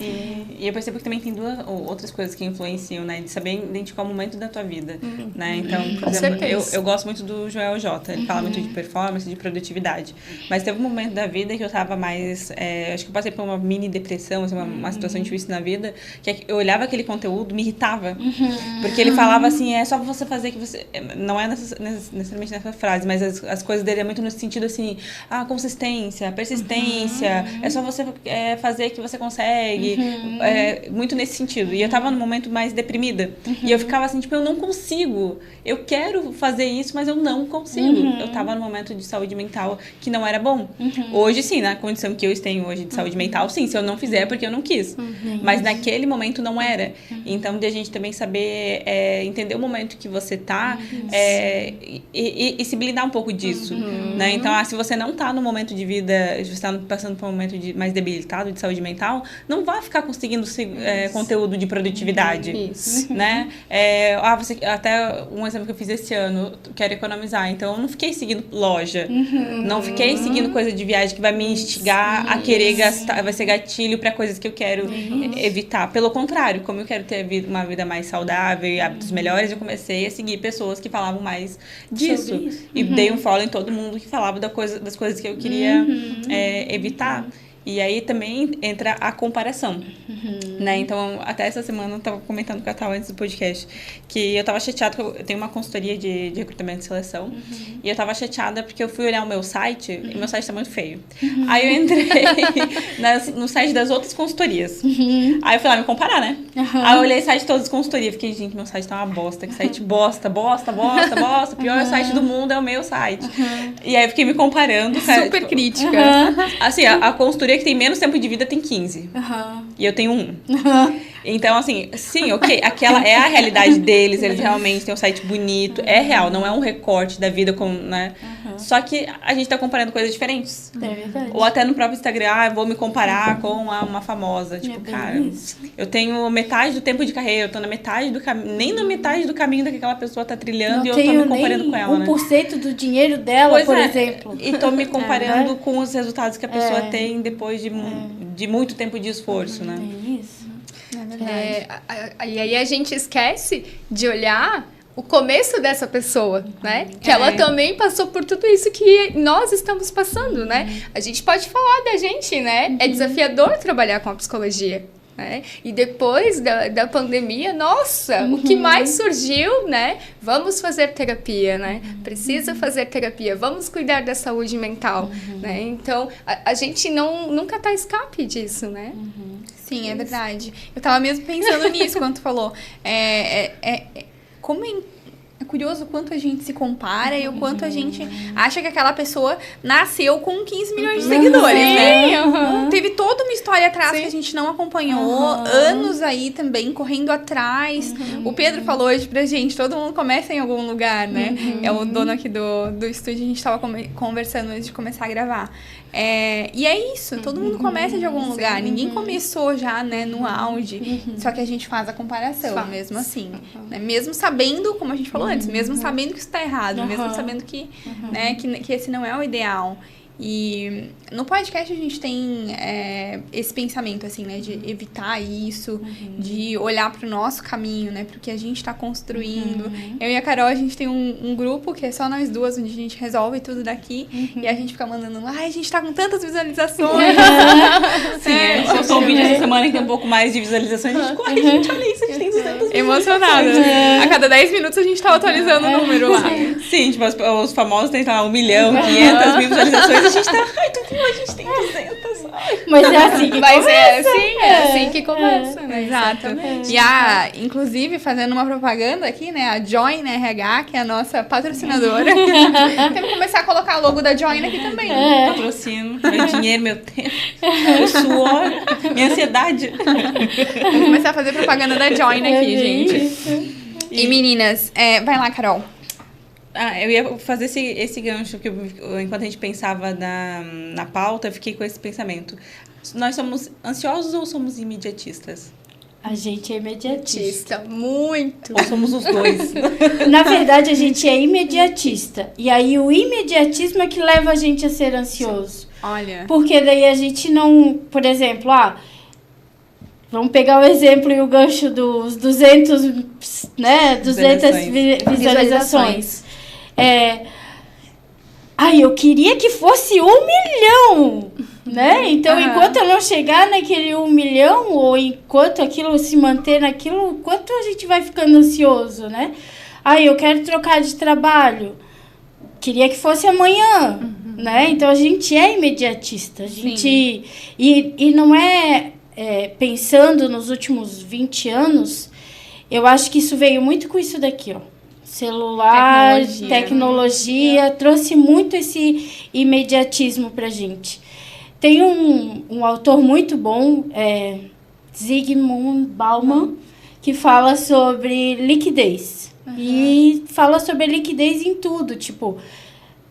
E eu percebo que também tem outras coisas que influenciam, né? De saber identificar o momento da tua vida, né? Então, por exemplo, eu gosto muito do Joel J. Ele fala muito de performance, de produtividade. Mas teve um momento da vida que eu tava mais... acho que eu passei por uma mini depressão, assim, uma situação difícil na vida, que eu olhava aquele conteúdo, me irritava. Porque ele falava assim, é só você fazer que você... Não é necessariamente nessa frase, mas as coisas dele é muito no sentido assim, consistência, persistência, é só você fazer que você consegue. Muito nesse sentido. E eu tava num momento mais deprimida. E eu ficava assim, tipo, eu não consigo. Eu quero fazer isso, mas eu não consigo. Eu tava num momento de saúde mental que não era bom. Hoje, sim, na condição que eu tenho hoje de saúde mental, sim, se eu não fizer é porque eu não quis. Mas naquele momento não era. Então, de a gente também saber entender o momento que você tá e se blindar um pouco disso, né? Então, se você não tá no momento de vida, você está passando por um momento mais debilitado de saúde mental, não vai ficar conseguindo conteúdo de produtividade, né? Até um exemplo que eu fiz esse ano, quero economizar, então eu não fiquei seguindo loja, não fiquei seguindo coisa de viagem que vai me instigar a querer gastar, vai ser gatilho para coisas que eu quero evitar. Pelo contrário, como eu quero ter uma vida mais saudável e hábitos melhores, eu comecei a seguir pessoas que falavam mais disso. E dei um follow em todo mundo que falava das coisas que eu queria evitar. E aí também entra a comparação, né? Então, até essa semana eu tava comentando com a Tal antes do podcast, que eu tava chateada, porque eu tenho uma consultoria de recrutamento e seleção, e eu tava chateada porque eu fui olhar o meu site, e meu site tá muito feio. Aí eu entrei no site das outras consultorias. Aí eu fui lá me comparar, né? Aí eu olhei o site de todas as consultorias, fiquei, gente, meu site tá uma bosta, que site bosta, o pior site do mundo é o meu site. E aí eu fiquei me comparando, cara, Super tipo, crítica. assim, a consultoria que tem menos tempo de vida tem 15. E eu tenho 1. Então, assim, sim, ok, aquela é a realidade deles, eles realmente têm um site bonito, é real, não é um recorte da vida, como, né? Só que a gente tá comparando coisas diferentes. É verdade. Ou até no próprio Instagram, eu vou me comparar com uma famosa. Tipo, cara, eu tenho metade do tempo de carreira, eu tô na metade do caminho, nem na metade do caminho que aquela pessoa tá trilhando, e eu tô me comparando com ela, né? 1% do dinheiro dela, Pois por é, exemplo. E tô me comparando com os resultados que a pessoa tem depois de muito tempo de esforço, né? É isso. E aí a gente esquece de olhar o começo dessa pessoa, né? Que ela também passou por tudo isso que nós estamos passando, né? A gente pode falar da gente, né? É desafiador trabalhar com a psicologia. Né? E depois da pandemia, nossa, o que mais surgiu, né? Vamos fazer terapia, né? Precisa fazer terapia, vamos cuidar da saúde mental, né? Então, a gente nunca tá escape disso, né? Sim, é verdade. Eu tava mesmo pensando nisso quando tu falou. Como é curioso o quanto a gente se compara e o quanto a gente acha que aquela pessoa nasceu com 15 milhões de seguidores, né? Teve toda uma história atrás que a gente não acompanhou, anos aí também correndo atrás. O Pedro falou hoje pra gente, todo mundo começa em algum lugar, né? É o dono aqui do estúdio, a gente tava conversando antes de começar a gravar. E é isso, todo mundo começa de algum lugar, ninguém começou já, né, no auge, só que a gente faz a comparação, mesmo assim, né? Mesmo sabendo, como a gente falou antes, mesmo sabendo que isso tá errado, mesmo sabendo que, né, que esse não é o ideal. E no podcast a gente tem esse pensamento, assim, né, de evitar isso, de olhar pro nosso caminho, né, pro que a gente tá construindo. Eu e a Carol, a gente tem um grupo que é só nós duas, onde a gente resolve tudo daqui, e a gente fica mandando, a gente tá com tantas visualizações. Sim, eu soltou um vídeo essa semana que tem um pouco mais de visualizações, a gente ficou, gente, olha isso, a gente tem 200 emocionada. A cada 10 minutos a gente tá atualizando o número lá. Sim, tipo, os famosos tem lá 1 milhão, 500 mil visualizações, a gente tá, a gente tem 200. Mas é assim que começa. É assim que começa, né? Exato. E inclusive, fazendo uma propaganda aqui, né, a Join RH, que é a nossa patrocinadora, temos que começar a colocar o logo da Join aqui também. Patrocínio, meu dinheiro, meu tempo, meu suor, minha ansiedade. Vamos começar a fazer propaganda da Join aqui, gente. E meninas, vai lá, Carol. Eu ia fazer esse gancho, que enquanto a gente pensava na pauta, eu fiquei com esse pensamento. Nós somos ansiosos ou somos imediatistas? A gente é imediatista. Muito. Ou somos os dois? Na verdade, a gente é imediatista. E aí, o imediatismo é que leva a gente a ser ansioso. Olha. Porque daí a gente não... Por exemplo, vamos pegar o exemplo e o gancho dos 200, né? 200 visualizações. Eu queria que fosse 1 milhão, né? Então, enquanto eu não chegar naquele 1 milhão, ou enquanto aquilo se manter naquilo, quanto a gente vai ficando ansioso, né? Eu quero trocar de trabalho. Queria que fosse amanhã, né? Então, a gente é imediatista. A gente... E não pensando nos últimos 20 anos, eu acho que isso veio muito com isso daqui, Celular, tecnologia, trouxe muito esse imediatismo pra gente. Tem um autor muito bom, Zygmunt Bauman, que fala sobre liquidez. E fala sobre liquidez em tudo, tipo,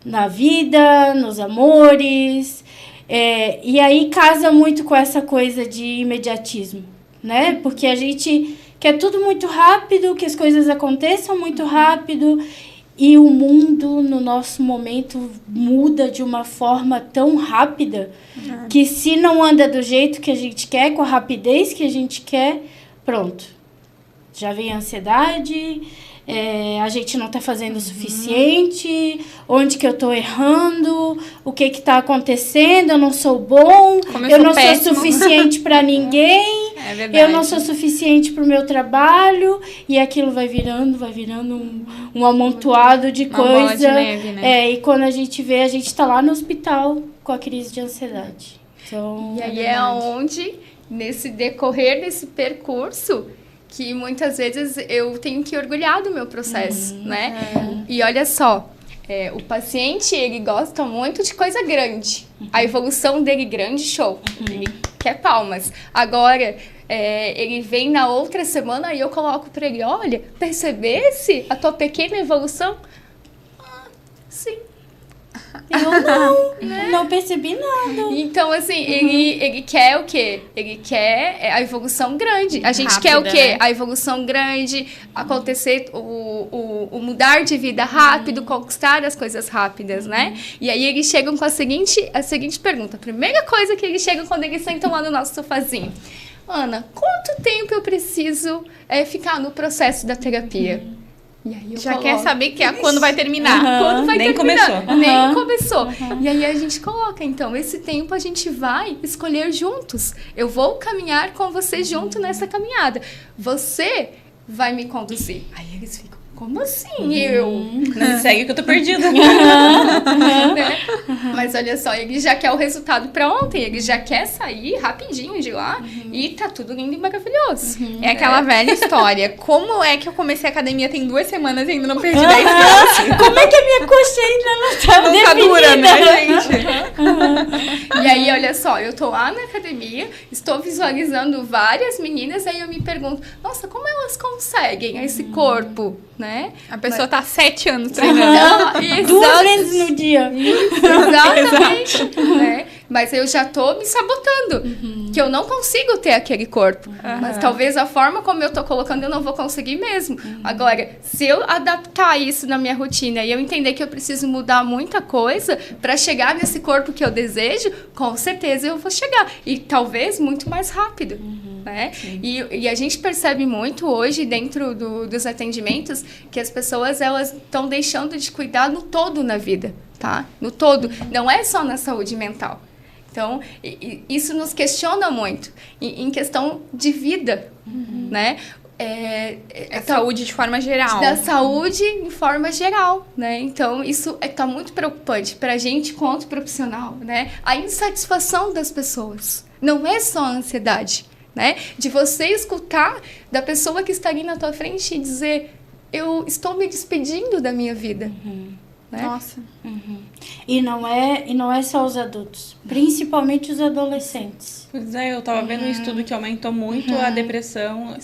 na vida, nos amores. E aí casa muito com essa coisa de imediatismo, né? Porque a gente quer tudo muito rápido, que as coisas aconteçam muito rápido, e o mundo, no nosso momento, muda de uma forma tão rápida, que se não anda do jeito que a gente quer, com a rapidez que a gente quer, pronto. Já vem a ansiedade, a gente não está fazendo o suficiente, onde que eu estou errando, o que está acontecendo, eu não sou bom, eu não sou suficiente para ninguém, eu não sou suficiente para o meu trabalho, e aquilo vai virando um amontoado de coisa. Bola de neve, né? E quando a gente vê, a gente está lá no hospital com a crise de ansiedade. Então, e aí é onde, nesse decorrer desse percurso, que muitas vezes eu tenho que orgulhar do meu processo, né? E olha só, o paciente, ele gosta muito de coisa grande. A evolução dele grande, show. Ele quer palmas. Agora, ele vem na outra semana e eu coloco para ele, olha, percebesse a tua pequena evolução? Sim. Eu não percebi nada. Então, assim, ele quer o quê? Ele quer a evolução grande. A gente Rápida, quer o quê? né? A evolução grande, acontecer, o mudar de vida rápido, conquistar as coisas rápidas, né? E aí eles chegam com a seguinte pergunta. A primeira coisa que eles chegam quando eles sentam lá no nosso sofazinho. Ana, quanto tempo eu preciso ficar no processo da terapia? E aí eu Já coloco. quer saber quando vai terminar. Quando vai Nem terminar? começou. Nem começou. E aí a gente coloca, então, esse tempo a gente vai escolher juntos. Eu vou caminhar com você junto nessa caminhada. Você vai me conduzir. Aí eles ficam, como assim eu? Não segue que eu tô perdida. Né? Mas olha só, ele já quer o resultado pra ontem. Ele já quer sair rapidinho de lá e tá tudo lindo e maravilhoso. É aquela velha história. Como é que eu comecei a academia tem 2 semanas e ainda não perdi 10 quilos? Como é que a minha coxa ainda não tá Não tá definida? dura, né, gente? E aí, olha só, eu tô lá na academia, estou visualizando várias meninas, aí eu me pergunto, nossa, como elas conseguem esse corpo, né? A pessoa tá 7 anos treinando. Não, 2 vezes no dia. Exatamente. Né? Mas eu já tô me sabotando. Que eu não consigo ter aquele corpo. Mas talvez a forma como eu tô colocando eu não vou conseguir mesmo. Agora, se eu adaptar isso na minha rotina e eu entender que eu preciso mudar muita coisa para chegar nesse corpo que eu desejo, com certeza eu vou chegar. E talvez muito mais rápido. Né? E a gente percebe muito hoje dentro dos atendimentos que as pessoas elas estão deixando de cuidar no todo na vida, tá? No todo, não é só na saúde mental. Então, isso nos questiona muito em questão de vida, né? Saúde de forma geral. Da saúde em forma geral, né? Então, isso tá muito preocupante pra gente quanto profissional, né? A insatisfação das pessoas. Não é só a ansiedade, né? De você escutar da pessoa que está ali na tua frente e dizer, eu estou me despedindo da minha vida. Né? Nossa. E não é só os adultos, principalmente os adolescentes. Pois é, eu tava vendo um estudo que aumentou muito a depressão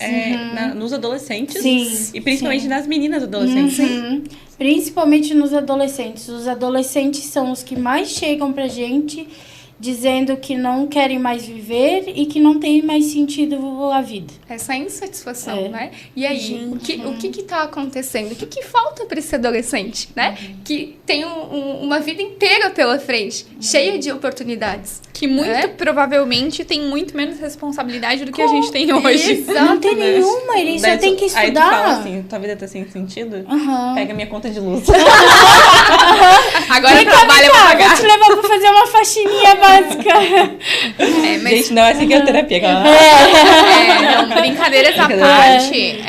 nos adolescentes. Sim, E principalmente nas meninas adolescentes. Principalmente nos adolescentes. Os adolescentes são os que mais chegam pra gente dizendo que não querem mais viver e que não tem mais sentido a vida. Essa insatisfação, né? E aí, o que tá acontecendo? O que falta para esse adolescente, né? Que tem uma vida inteira pela frente, cheia de oportunidades. Que muito provavelmente tem muito menos responsabilidade do que a gente tem hoje. Exatamente. Não tem nenhuma, ele só tem que Aí tu estudar. fala assim, tua vida tá sem sentido? Pega minha conta de luz. Agora trabalha pra Vou pagar. te levar pra fazer uma faxininha básica. Mas Gente, não é assim que é a terapia. não, brincadeiras à parte,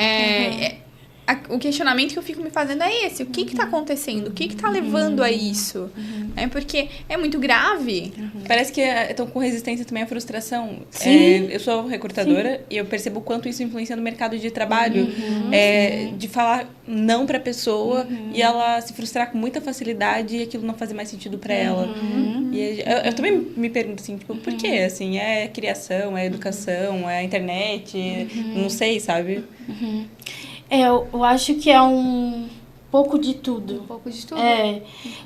o questionamento que eu fico me fazendo é esse. O que que tá acontecendo? O que que tá levando a isso? Porque é muito grave. Parece que estão com resistência também à frustração. Sim. Eu sou recrutadora e eu percebo o quanto isso influencia no mercado de trabalho. De falar não pra pessoa e ela se frustrar com muita facilidade e aquilo não fazer mais sentido pra ela. E eu também me pergunto assim, tipo, por quê? Assim, é criação, é educação, é a internet, não sei, sabe? Eu acho que é um pouco de tudo. Um pouco de tudo.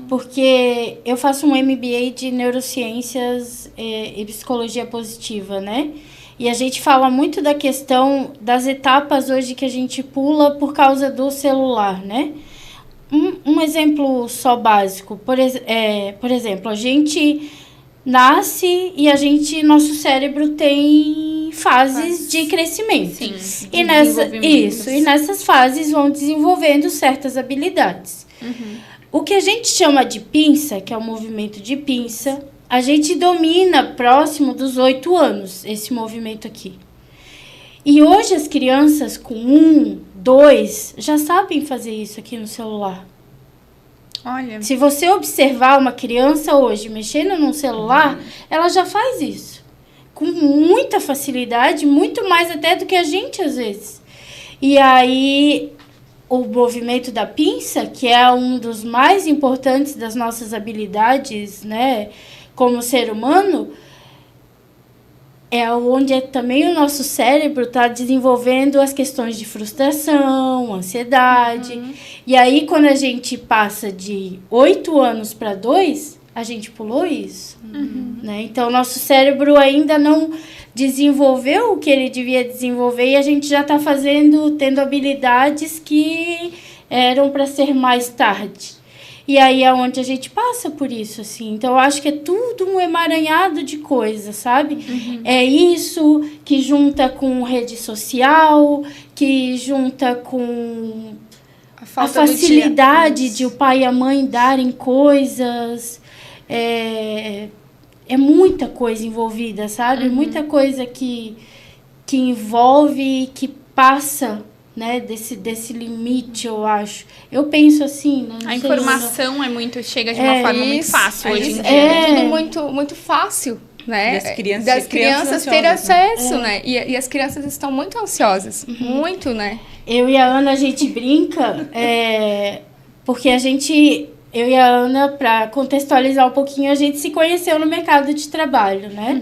Porque eu faço um MBA de neurociências e psicologia positiva, né? E a gente fala muito da questão das etapas hoje que a gente pula por causa do celular, né? Um exemplo só básico. Por exemplo, a gente nasce e nosso cérebro tem fases de crescimento. Sim. E nessas fases vão desenvolvendo certas habilidades. O que a gente chama de pinça, que é o movimento de pinça, a gente domina próximo dos 8 anos, esse movimento aqui. E hoje as crianças com 1, 2, já sabem fazer isso aqui no celular. Olha. Se você observar uma criança hoje mexendo num celular, ela já faz isso. Com muita facilidade, muito mais até do que a gente às vezes. E aí, o movimento da pinça, que é um dos mais importantes das nossas habilidades, né, como ser humano, é onde também o nosso cérebro está desenvolvendo as questões de frustração, ansiedade. E aí, quando a gente passa de 8 anos para 2, a gente pulou isso. Né? Então, o nosso cérebro ainda não desenvolveu o que ele devia desenvolver e a gente já está tendo habilidades que eram para ser mais tarde. E aí é onde a gente passa por isso, assim. Então, eu acho que é tudo um emaranhado de coisas, sabe? É isso que junta com rede social, que junta com a facilidade de o pai e a mãe darem coisas. É muita coisa envolvida, sabe? Muita coisa que envolve, que passa, né, desse limite, eu acho. Eu penso assim, né? A informação chega de uma forma muito fácil hoje em dia. É tudo muito, muito fácil, né? Das crianças terem acesso, né? E as crianças estão muito ansiosas, muito, né? Eu e a Ana, a gente brinca, porque eu e a Ana, para contextualizar um pouquinho, a gente se conheceu no mercado de trabalho, né?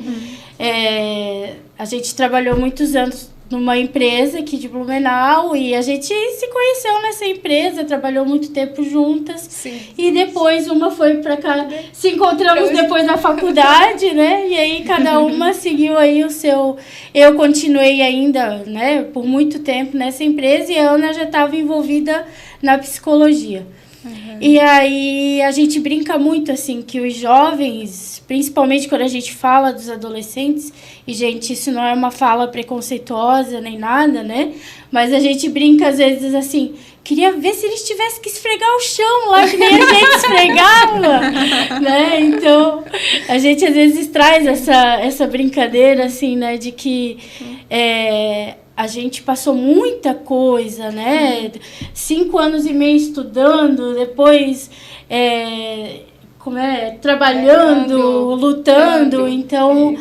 A gente trabalhou muitos anos numa empresa aqui de Blumenau e a gente se conheceu nessa empresa, trabalhou muito tempo juntas. Sim. E depois uma foi para cá, se encontramos depois na faculdade, né? E aí cada uma seguiu aí o seu... Eu continuei ainda, né, por muito tempo nessa empresa e a Ana já estava envolvida na psicologia. E aí a gente brinca muito, assim, que os jovens, principalmente quando a gente fala dos adolescentes, e, gente, isso não é uma fala preconceituosa nem nada, né? Mas a gente brinca, às vezes, assim, queria ver se eles tivessem que esfregar o chão lá, que nem a gente esfregava, né? Então, a gente, às vezes, traz essa brincadeira, assim, né, de que... a gente passou muita coisa, né? 5 anos e meio estudando, depois trabalhando, lutando. Então,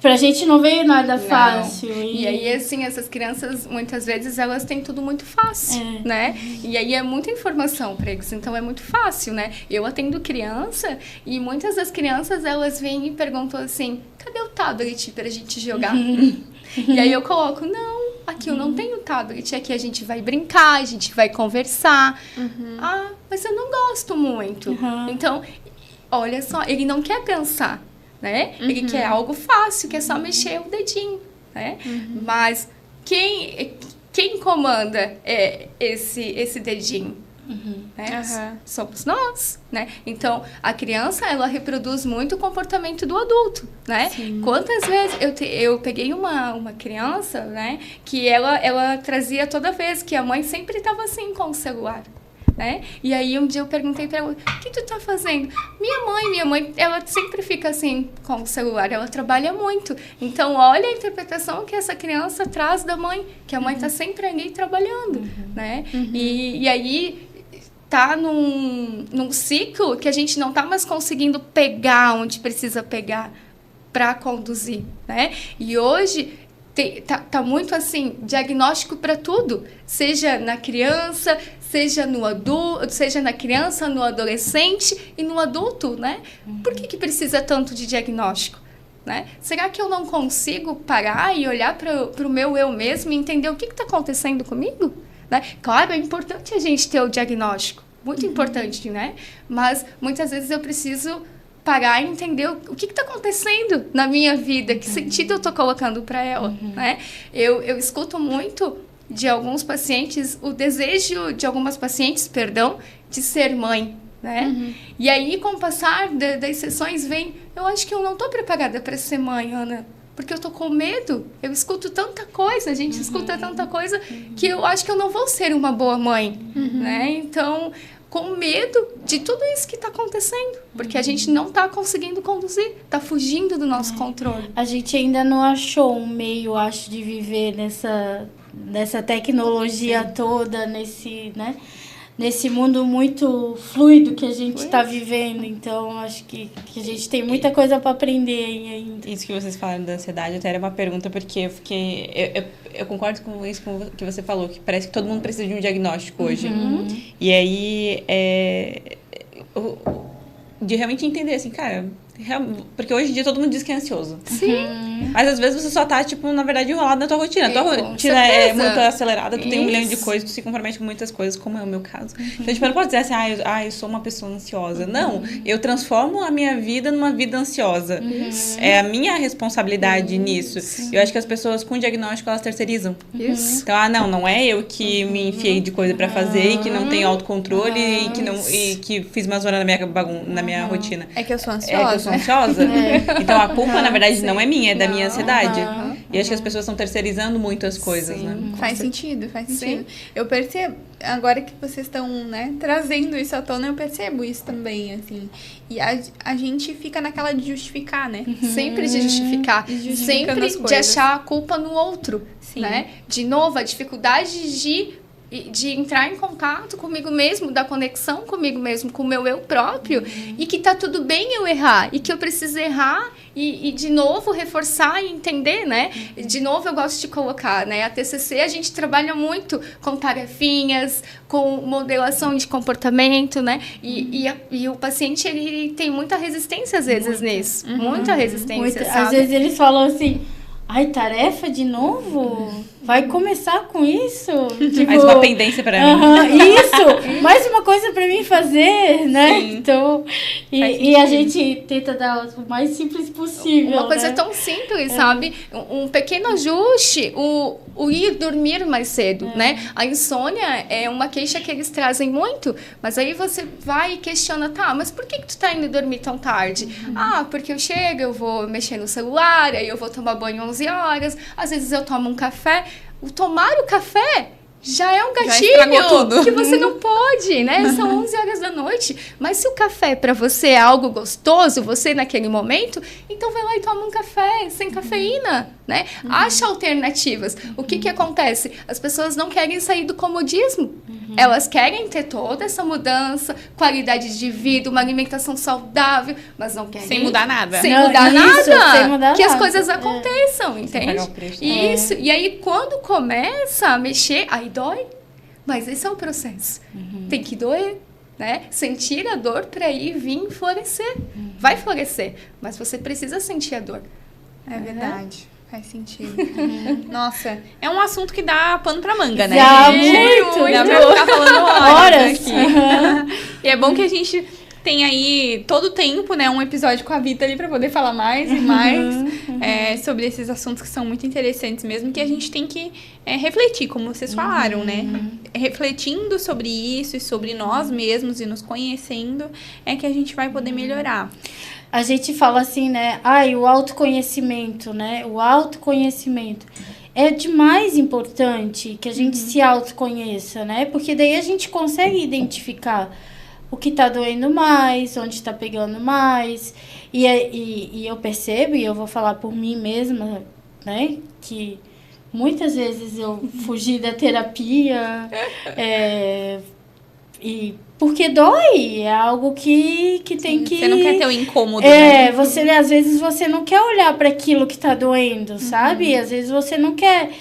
pra gente não veio nada fácil. E aí, assim, essas crianças, muitas vezes, elas têm tudo muito fácil, né? E aí é muita informação para eles, então é muito fácil, né? Eu atendo criança e muitas das crianças, elas vêm e perguntam assim, cadê o tablet pra gente jogar? E aí eu coloco, não, aqui eu não tenho tablet, aqui a gente vai brincar, a gente vai conversar. Ah, mas eu não gosto muito. Então, olha só, ele não quer pensar, né? Ele quer algo fácil, que é só mexer o dedinho, né? Mas quem comanda esse dedinho? Né? Somos nós, né? Então, a criança, ela reproduz muito o comportamento do adulto, né? Sim. Quantas vezes eu peguei uma criança, né? Que ela trazia toda vez que a mãe sempre estava assim com o celular, né? E aí um dia eu perguntei para ela, o que tu tá fazendo? Minha mãe, ela sempre fica assim com o celular, ela trabalha muito. Então, olha a interpretação que essa criança traz da mãe, que a mãe tá sempre ali trabalhando, né? E aí tá num ciclo que a gente não tá mais conseguindo pegar onde precisa pegar para conduzir, né? E hoje tá muito assim, diagnóstico para tudo, seja na criança, seja no adulto, seja na criança, no adolescente e no adulto, né? Por que precisa tanto de diagnóstico, né? Será que eu não consigo parar e olhar para o meu eu mesmo e entender o que está acontecendo comigo? Né? Claro, é importante a gente ter o diagnóstico, muito importante, né? Mas muitas vezes eu preciso parar e entender o que está acontecendo na minha vida, que sentido eu estou colocando para ela, né? Eu escuto muito de alguns pacientes, o desejo de algumas pacientes, de ser mãe, né? E aí, com o passar das sessões, eu acho que eu não estou preparada para ser mãe, Ana. Porque eu tô com medo, eu escuto tanta coisa, a gente escuta tanta coisa que eu acho que eu não vou ser uma boa mãe, né? Então, com medo de tudo isso que tá acontecendo, porque a gente não tá conseguindo conduzir, tá fugindo do nosso controle. A gente ainda não achou um meio, acho, de viver nessa tecnologia toda, nesse mundo muito fluido que a gente está vivendo. Então, acho que a gente tem muita coisa para aprender ainda. Isso que vocês falaram da ansiedade até era uma pergunta, porque eu fiquei... Eu concordo com isso que você falou, que parece que todo mundo precisa de um diagnóstico hoje. E aí, de realmente entender, assim, cara... Porque hoje em dia todo mundo diz que é ansioso. Sim. Mas às vezes você só tá, tipo, na verdade, enrolado na tua rotina. Tua rotina é muito acelerada, tu tem 1 milhão de coisas, tu se compromete com muitas coisas, como é o meu caso. Então, tipo, não pode dizer assim, eu sou uma pessoa ansiosa. Não, eu transformo a minha vida numa vida ansiosa. É a minha responsabilidade nisso. Eu acho que as pessoas com diagnóstico, elas terceirizam. Isso. Então, não é eu que me enfiei de coisa pra fazer e que não tenho autocontrole e que fiz uma zona na minha rotina. É que eu sou É que eu ansiosa. sou ansiosa. Então a culpa, na verdade, não é minha, é da minha ansiedade. E acho que as pessoas estão terceirizando muito as coisas, né? Faz sentido. Eu percebo, agora que vocês estão, né, trazendo isso à tona, eu percebo isso também, assim. E a gente fica naquela de justificar, né? Sempre de justificar. Sempre de achar a culpa no outro, né? De novo, a dificuldade de entrar em contato comigo mesmo, da conexão comigo mesmo, com o meu eu próprio, e que tá tudo bem eu errar, e que eu preciso errar e de novo reforçar e entender, né? De novo eu gosto de colocar, né? A TCC a gente trabalha muito com tarefinhas, com modelação de comportamento, né? E o paciente, ele tem muita resistência às vezes nisso, muita resistência, sabe? Às vezes eles falam assim, ai, tarefa de novo? Vai começar com isso? Tipo, Mais uma pendência pra mim. Isso! Mais uma coisa pra mim fazer, né? Sim. Então, e a gente tenta dar o mais simples possível. Uma coisa né? tão simples, sabe? Um pequeno ajuste, o ir dormir mais cedo, né? A insônia é uma queixa que eles trazem muito, mas aí você vai e questiona, tá, mas por que tu tá indo dormir tão tarde? Ah, porque eu chego, eu vou mexer no celular, aí eu vou tomar banho 11 horas, às vezes eu tomo um café. O tomar o café já é um gatilho que você não pode, né? São 11 horas da noite. Mas se o café para você é algo gostoso, você naquele momento, então vai lá e toma um café sem cafeína, né? Acha alternativas. O que acontece? As pessoas não querem sair do comodismo. Elas querem ter toda essa mudança, qualidade de vida, uma alimentação saudável, mas não querem... Sem mudar nada. Sem Não, mudar isso, nada. sem mudar que as nada. coisas aconteçam, entende? pagar o preço. Isso. E aí, quando começa a mexer, aí dói. Mas esse é o processo. Tem que doer, né? Sentir a dor para ir vir florescer. Vai florescer, mas você precisa sentir a dor. É verdade. Faz sentido. Nossa, é um assunto que dá pano pra manga, né? Dá gente? muito. Dá pra ficar falando horas aqui. Aham. E é bom que a gente tem aí todo o tempo, né, um episódio com a Vita ali pra poder falar mais e mais sobre esses assuntos que são muito interessantes mesmo, que a gente tem que refletir, como vocês falaram, né? Refletindo sobre isso e sobre nós mesmos e nos conhecendo é que a gente vai poder melhorar. A gente fala assim, né? O autoconhecimento, né? O autoconhecimento. É demais importante que a gente se autoconheça, né? Porque daí a gente consegue identificar o que tá doendo mais, onde tá pegando mais. E eu percebo, e eu vou falar por mim mesma, né? Que muitas vezes eu fugi da terapia, porque dói, é algo que tem que... Você não quer ter o incômodo, né? Às vezes você não quer olhar para aquilo que tá doendo, sabe? Às vezes você não quer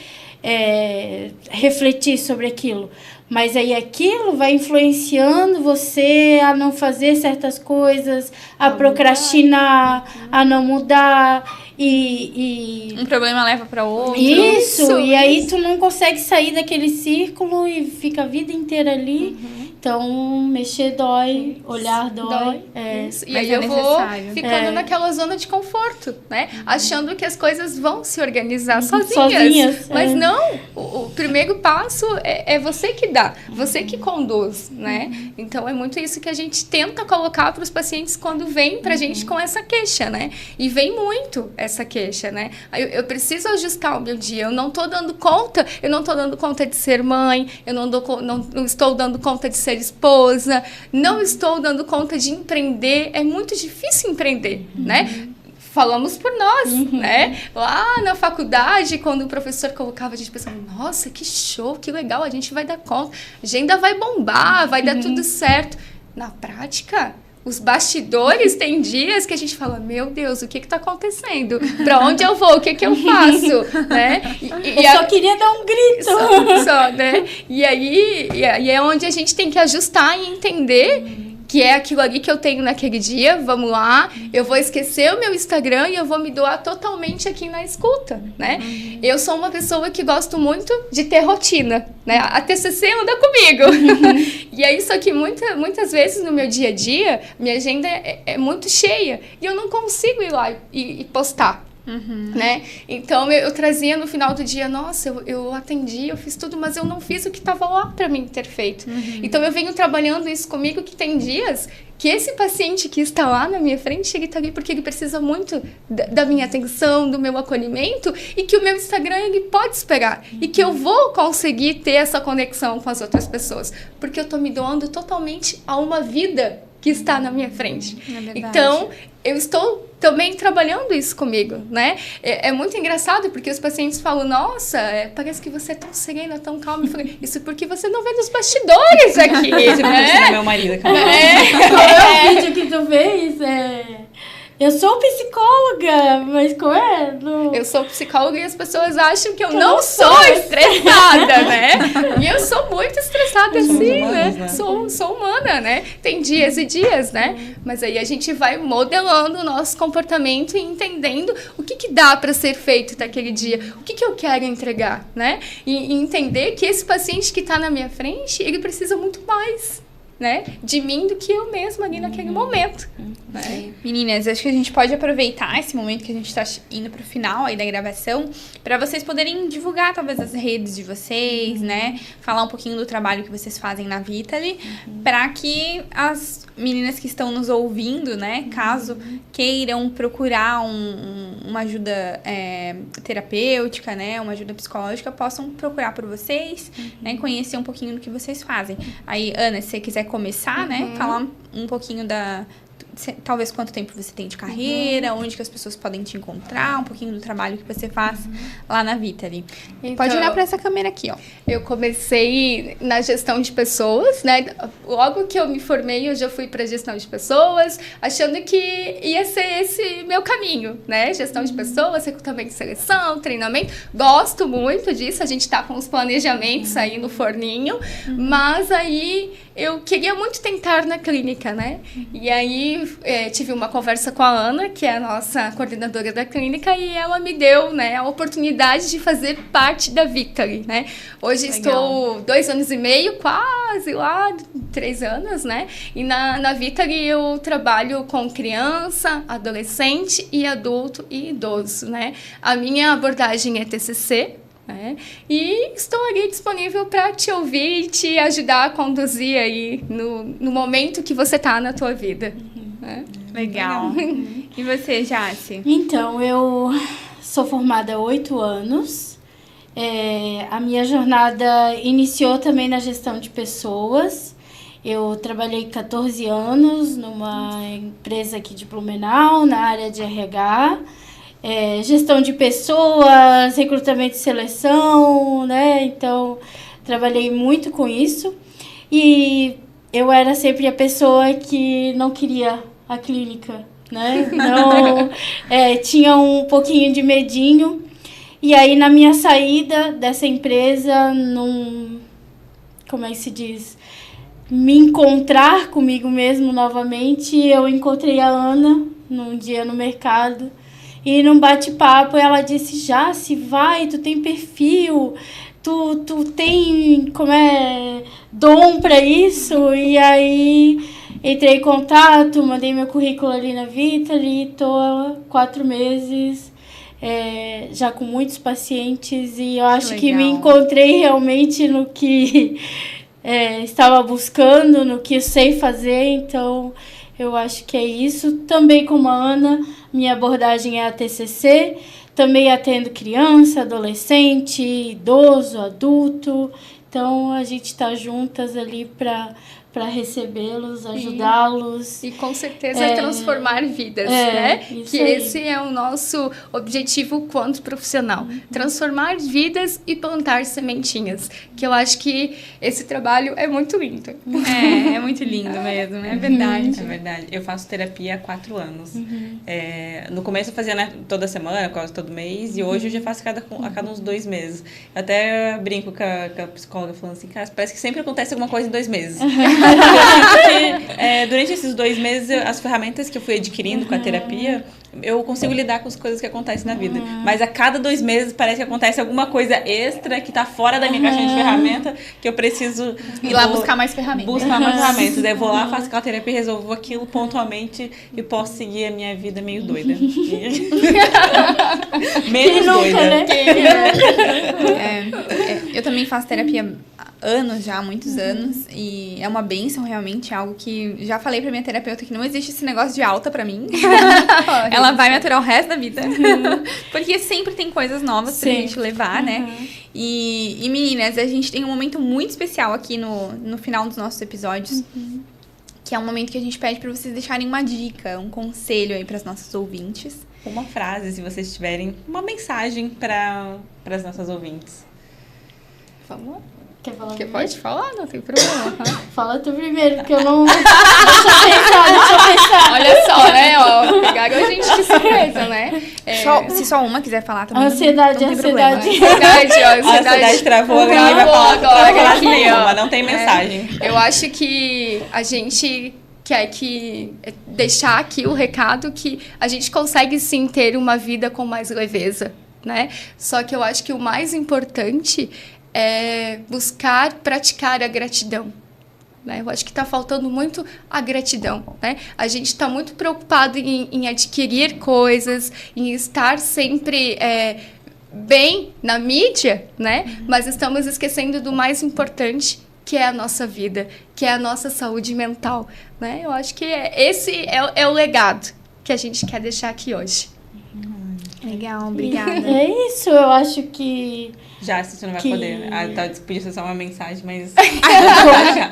refletir sobre aquilo. Mas aí aquilo vai influenciando você a não fazer certas coisas, a procrastinar, a não mudar e Um problema leva para outro. Isso, e aí tu não consegue sair daquele círculo e fica a vida inteira ali. Então, mexer dói, olhar dói. Isso. E Mas aí é eu vou necessário. ficando naquela zona de conforto, né? Achando que as coisas vão se organizar sozinhas. Mas não, o primeiro passo é você que dá, você que conduz, né? Então, é muito isso que a gente tenta colocar para os pacientes quando vem pra gente com essa queixa, né? E vem muito essa queixa, né? Eu preciso ajustar o meu dia, eu não tô dando conta de ser mãe, eu não estou dando conta de ser esposa, não estou dando conta de empreender, é muito difícil empreender, né? Falamos por nós, né? Lá na faculdade, quando o professor colocava, a gente pensava, nossa, que show, que legal, a gente vai dar conta, a agenda vai bombar, vai dar tudo certo. Na prática, os bastidores, tem dias que a gente fala, meu Deus, o que está acontecendo? Para onde eu vou? O que eu faço? Né? Eu só queria dar um grito. Só, né? E aí é onde a gente tem que ajustar e entender que é aquilo ali que eu tenho naquele dia, vamos lá, eu vou esquecer o meu Instagram e eu vou me doar totalmente aqui na escuta, né? Eu sou uma pessoa que gosto muito de ter rotina, né? A TCC anda comigo. E aí, só que muitas vezes no meu dia a dia, minha agenda é muito cheia e eu não consigo ir lá e postar. Né? Então eu trazia no final do dia, nossa, eu atendi, eu fiz tudo, mas eu não fiz o que estava lá para mim ter feito. Então eu venho trabalhando isso comigo, que tem dias que esse paciente que está lá na minha frente, ele está ali porque ele precisa muito da minha atenção, do meu acolhimento, e que o meu Instagram ele pode esperar, e que eu vou conseguir ter essa conexão com as outras pessoas, porque eu estou me doando totalmente a uma vida que está na minha frente. Então, eu estou também trabalhando isso comigo, né? É muito engraçado, porque os pacientes falam, nossa, parece que você é tão serena, tão calma. Eu falei, isso porque você não vê nos bastidores aqui, né? Meu marido, calma. Qual é o vídeo que tu fez? Eu sou psicóloga, mas qual é? Eu sou psicóloga e as pessoas acham que eu não sou estressada, né? E eu sou muito estressada assim, humanos, né? Sou humana, né? Tem dias e dias, né? Mas aí a gente vai modelando o nosso comportamento e entendendo o que dá para ser feito naquele dia, o que eu quero entregar, né? E entender que esse paciente que está na minha frente, ele precisa muito mais, né, de mim do que eu mesma ali naquele momento. Né? Meninas, acho que a gente pode aproveitar esse momento que a gente está indo pro final aí da gravação para vocês poderem divulgar talvez as redes de vocês, né? Falar um pouquinho do trabalho que vocês fazem na Vitaly, para que as meninas que estão nos ouvindo, né, caso queiram procurar uma ajuda terapêutica, né, uma ajuda psicológica, possam procurar por vocês, né, conhecer um pouquinho do que vocês fazem. Aí, Ana, se você quiser começar, né, falar um pouquinho talvez quanto tempo você tem de carreira, onde que as pessoas podem te encontrar, um pouquinho do trabalho que você faz lá na Vitaly. Então, pode olhar para essa câmera aqui, ó. Eu comecei na gestão de pessoas, né? Logo que eu me formei, eu já fui para gestão de pessoas, achando que ia ser esse meu caminho, né? Gestão de pessoas, recrutamento de seleção, treinamento. Gosto muito disso, a gente tá com os planejamentos aí no forninho, mas aí eu queria muito tentar na clínica, né? E aí tive uma conversa com a Ana, que é a nossa coordenadora da clínica, e ela me deu, né, a oportunidade de fazer parte da Vitaly, né? Hoje estou 2 anos e meio, quase lá, 3 anos, né? E na Vitaly eu trabalho com criança, adolescente e adulto e idoso, né? A minha abordagem é TCC, né? E estou ali disponível para te ouvir e te ajudar a conduzir aí no momento que você está na tua vida. Né? Legal. E você, Jace? Então, eu sou formada há 8 anos. A minha jornada iniciou também na gestão de pessoas. Eu trabalhei 14 anos numa empresa aqui de Blumenau, na área de RH. Gestão de pessoas, recrutamento e seleção, né? Então, trabalhei muito com isso. E eu era sempre a pessoa que não queria a clínica, né? Não, tinha um pouquinho de medinho. E aí, na minha saída dessa empresa, como é que se diz? Me encontrar comigo mesmo novamente, eu encontrei a Ana num dia no mercado. E num bate-papo ela disse, Jace, vai, tu tem perfil, tu tem, dom para isso, e aí entrei em contato, mandei meu currículo ali na Vitali, estou há 4 meses, já com muitos pacientes, e eu acho que me encontrei realmente no que estava buscando, no que eu sei fazer, então eu acho que é isso. Também como a Ana, minha abordagem é a TCC, também atendo criança, adolescente, idoso, adulto. Então, a gente está juntas ali para recebê-los, ajudá-los. E com certeza transformar vidas, né? Que aí. Esse é o nosso objetivo quanto profissional. Transformar vidas e plantar sementinhas. Que eu acho que esse trabalho é muito lindo. É muito lindo mesmo, é verdade. É verdade. Eu faço terapia há 4 anos. No começo eu fazia, né, toda semana, quase todo mês, e hoje eu já faço a cada uns 2 meses. Eu até brinco com a psicóloga falando assim, cara, parece que sempre acontece alguma coisa em 2 meses. Porque durante esses 2 meses, as ferramentas que eu fui adquirindo com a terapia, eu consigo lidar com as coisas que acontecem na vida. Mas a cada 2 meses parece que acontece alguma coisa extra que tá fora da minha caixinha de ferramenta, que eu preciso ir lá buscar mais ferramentas. Buscar mais ferramentas. Daí eu vou lá, faço aquela terapia, resolvo aquilo pontualmente e posso seguir a minha vida meio doida. Menos doida. Né? Eu também faço terapia há anos já, há muitos anos, e é uma bênção realmente, algo que já falei pra minha terapeuta que não existe esse negócio de alta pra mim. Ela vai me aturar o resto da vida. Porque sempre tem coisas novas pra gente levar, né? E meninas, a gente tem um momento muito especial aqui no final dos nossos episódios, que é um momento que a gente pede pra vocês deixarem uma dica, um conselho aí pras nossas ouvintes. Uma frase, se vocês tiverem, uma mensagem para as nossas ouvintes. Falou? Quer falar? Pode falar, não tem problema. Fala tu primeiro, porque eu não... Deixa eu pensar. Olha só, né? Ó, pegaram a gente de surpresa, né? Se só uma quiser falar também. Ansiedade. A ansiedade travou, agora vai falar agora aqui, nenhuma, não tem mensagem. Eu acho que a gente quer deixar aqui o recado que a gente consegue sim ter uma vida com mais leveza, né? Só que eu acho que o mais importante é praticar a gratidão. Né? Eu acho que está faltando muito a gratidão. Né? A gente está muito preocupado em adquirir coisas, em estar sempre bem na mídia, né? Mas estamos esquecendo do mais importante, que é a nossa vida, que é a nossa saúde mental. Né? Eu acho que esse é o legado que a gente quer deixar aqui hoje. Legal, obrigada. É isso, eu acho que... Já, se você não vai poder. A Tal disse que podia ser só uma mensagem, mas...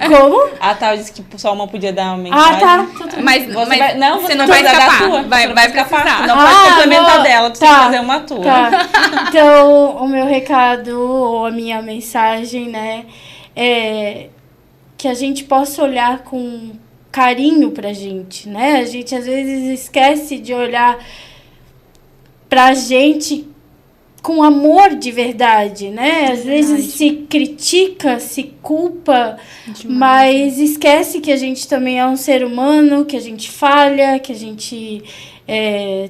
Como? A Tal disse que só uma podia dar uma mensagem. Tá. Mas você não vai escapar. Tua. Vai escapar. Não pode complementar dela, tu tem que fazer uma tua. Tá. Então, o meu recado, ou a minha mensagem, né, é que a gente possa olhar com carinho pra gente, né? A gente, às vezes, esquece de olhar pra gente com amor de verdade, né? Às vezes se critica, se culpa, mas esquece que a gente também é um ser humano, que a gente falha, que a gente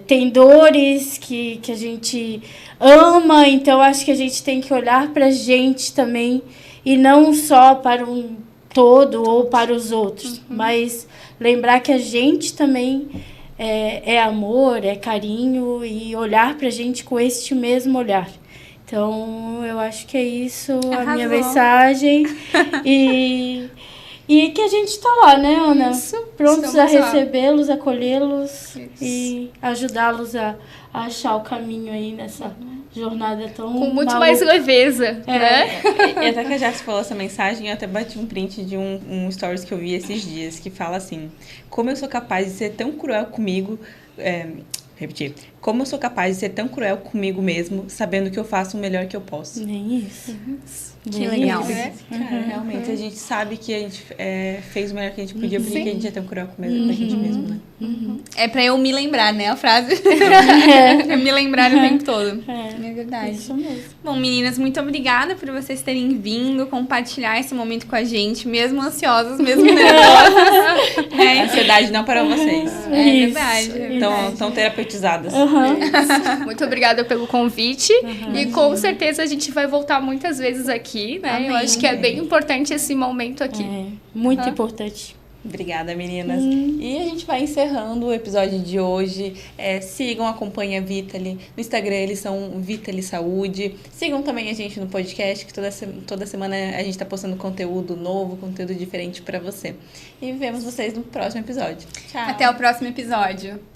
tem dores, que a gente ama. Então, acho que a gente tem que olhar pra gente também e não só para um todo ou para os outros, mas lembrar que a gente também... É amor, é carinho e olhar pra gente com este mesmo olhar. Então, eu acho que é isso, a minha mensagem. E que a gente tá lá, né, Ana? Isso, prontos a recebê-los, acolhê-los e ajudá-los a achar o caminho aí nessa jornada tão com muito mais leveza, né? E até que a Jax falou essa mensagem, eu até bati um print de um stories que eu vi esses dias, que fala assim: como eu sou capaz de ser tão cruel comigo... repetir. Como eu sou capaz de ser tão cruel comigo mesmo, sabendo que eu faço o melhor que eu posso. Nem isso. Que legal. Cara, realmente, a gente sabe que a gente fez o melhor que a gente podia, porque a gente é tão cruel com a gente mesmo, né? É pra eu me lembrar, né? A frase. Pra me lembrar o tempo todo. É verdade. Isso mesmo. Bom, meninas, muito obrigada por vocês terem vindo compartilhar esse momento com a gente, mesmo ansiosas, mesmo nervosas. A ansiedade não parou vocês. É verdade. tão terapeutizadas. Muito obrigada pelo convite. E com certeza a gente vai voltar muitas vezes aqui, né? Amém. Eu acho que é bem importante esse momento aqui. Muito importante. Obrigada, meninas. E a gente vai encerrando o episódio de hoje. Sigam, acompanhem a Vitali. No Instagram eles são Vitali Saúde. Sigam também a gente no podcast, que toda semana a gente tá postando conteúdo novo, conteúdo diferente para você. E vemos vocês no próximo episódio. Tchau. Até o próximo episódio.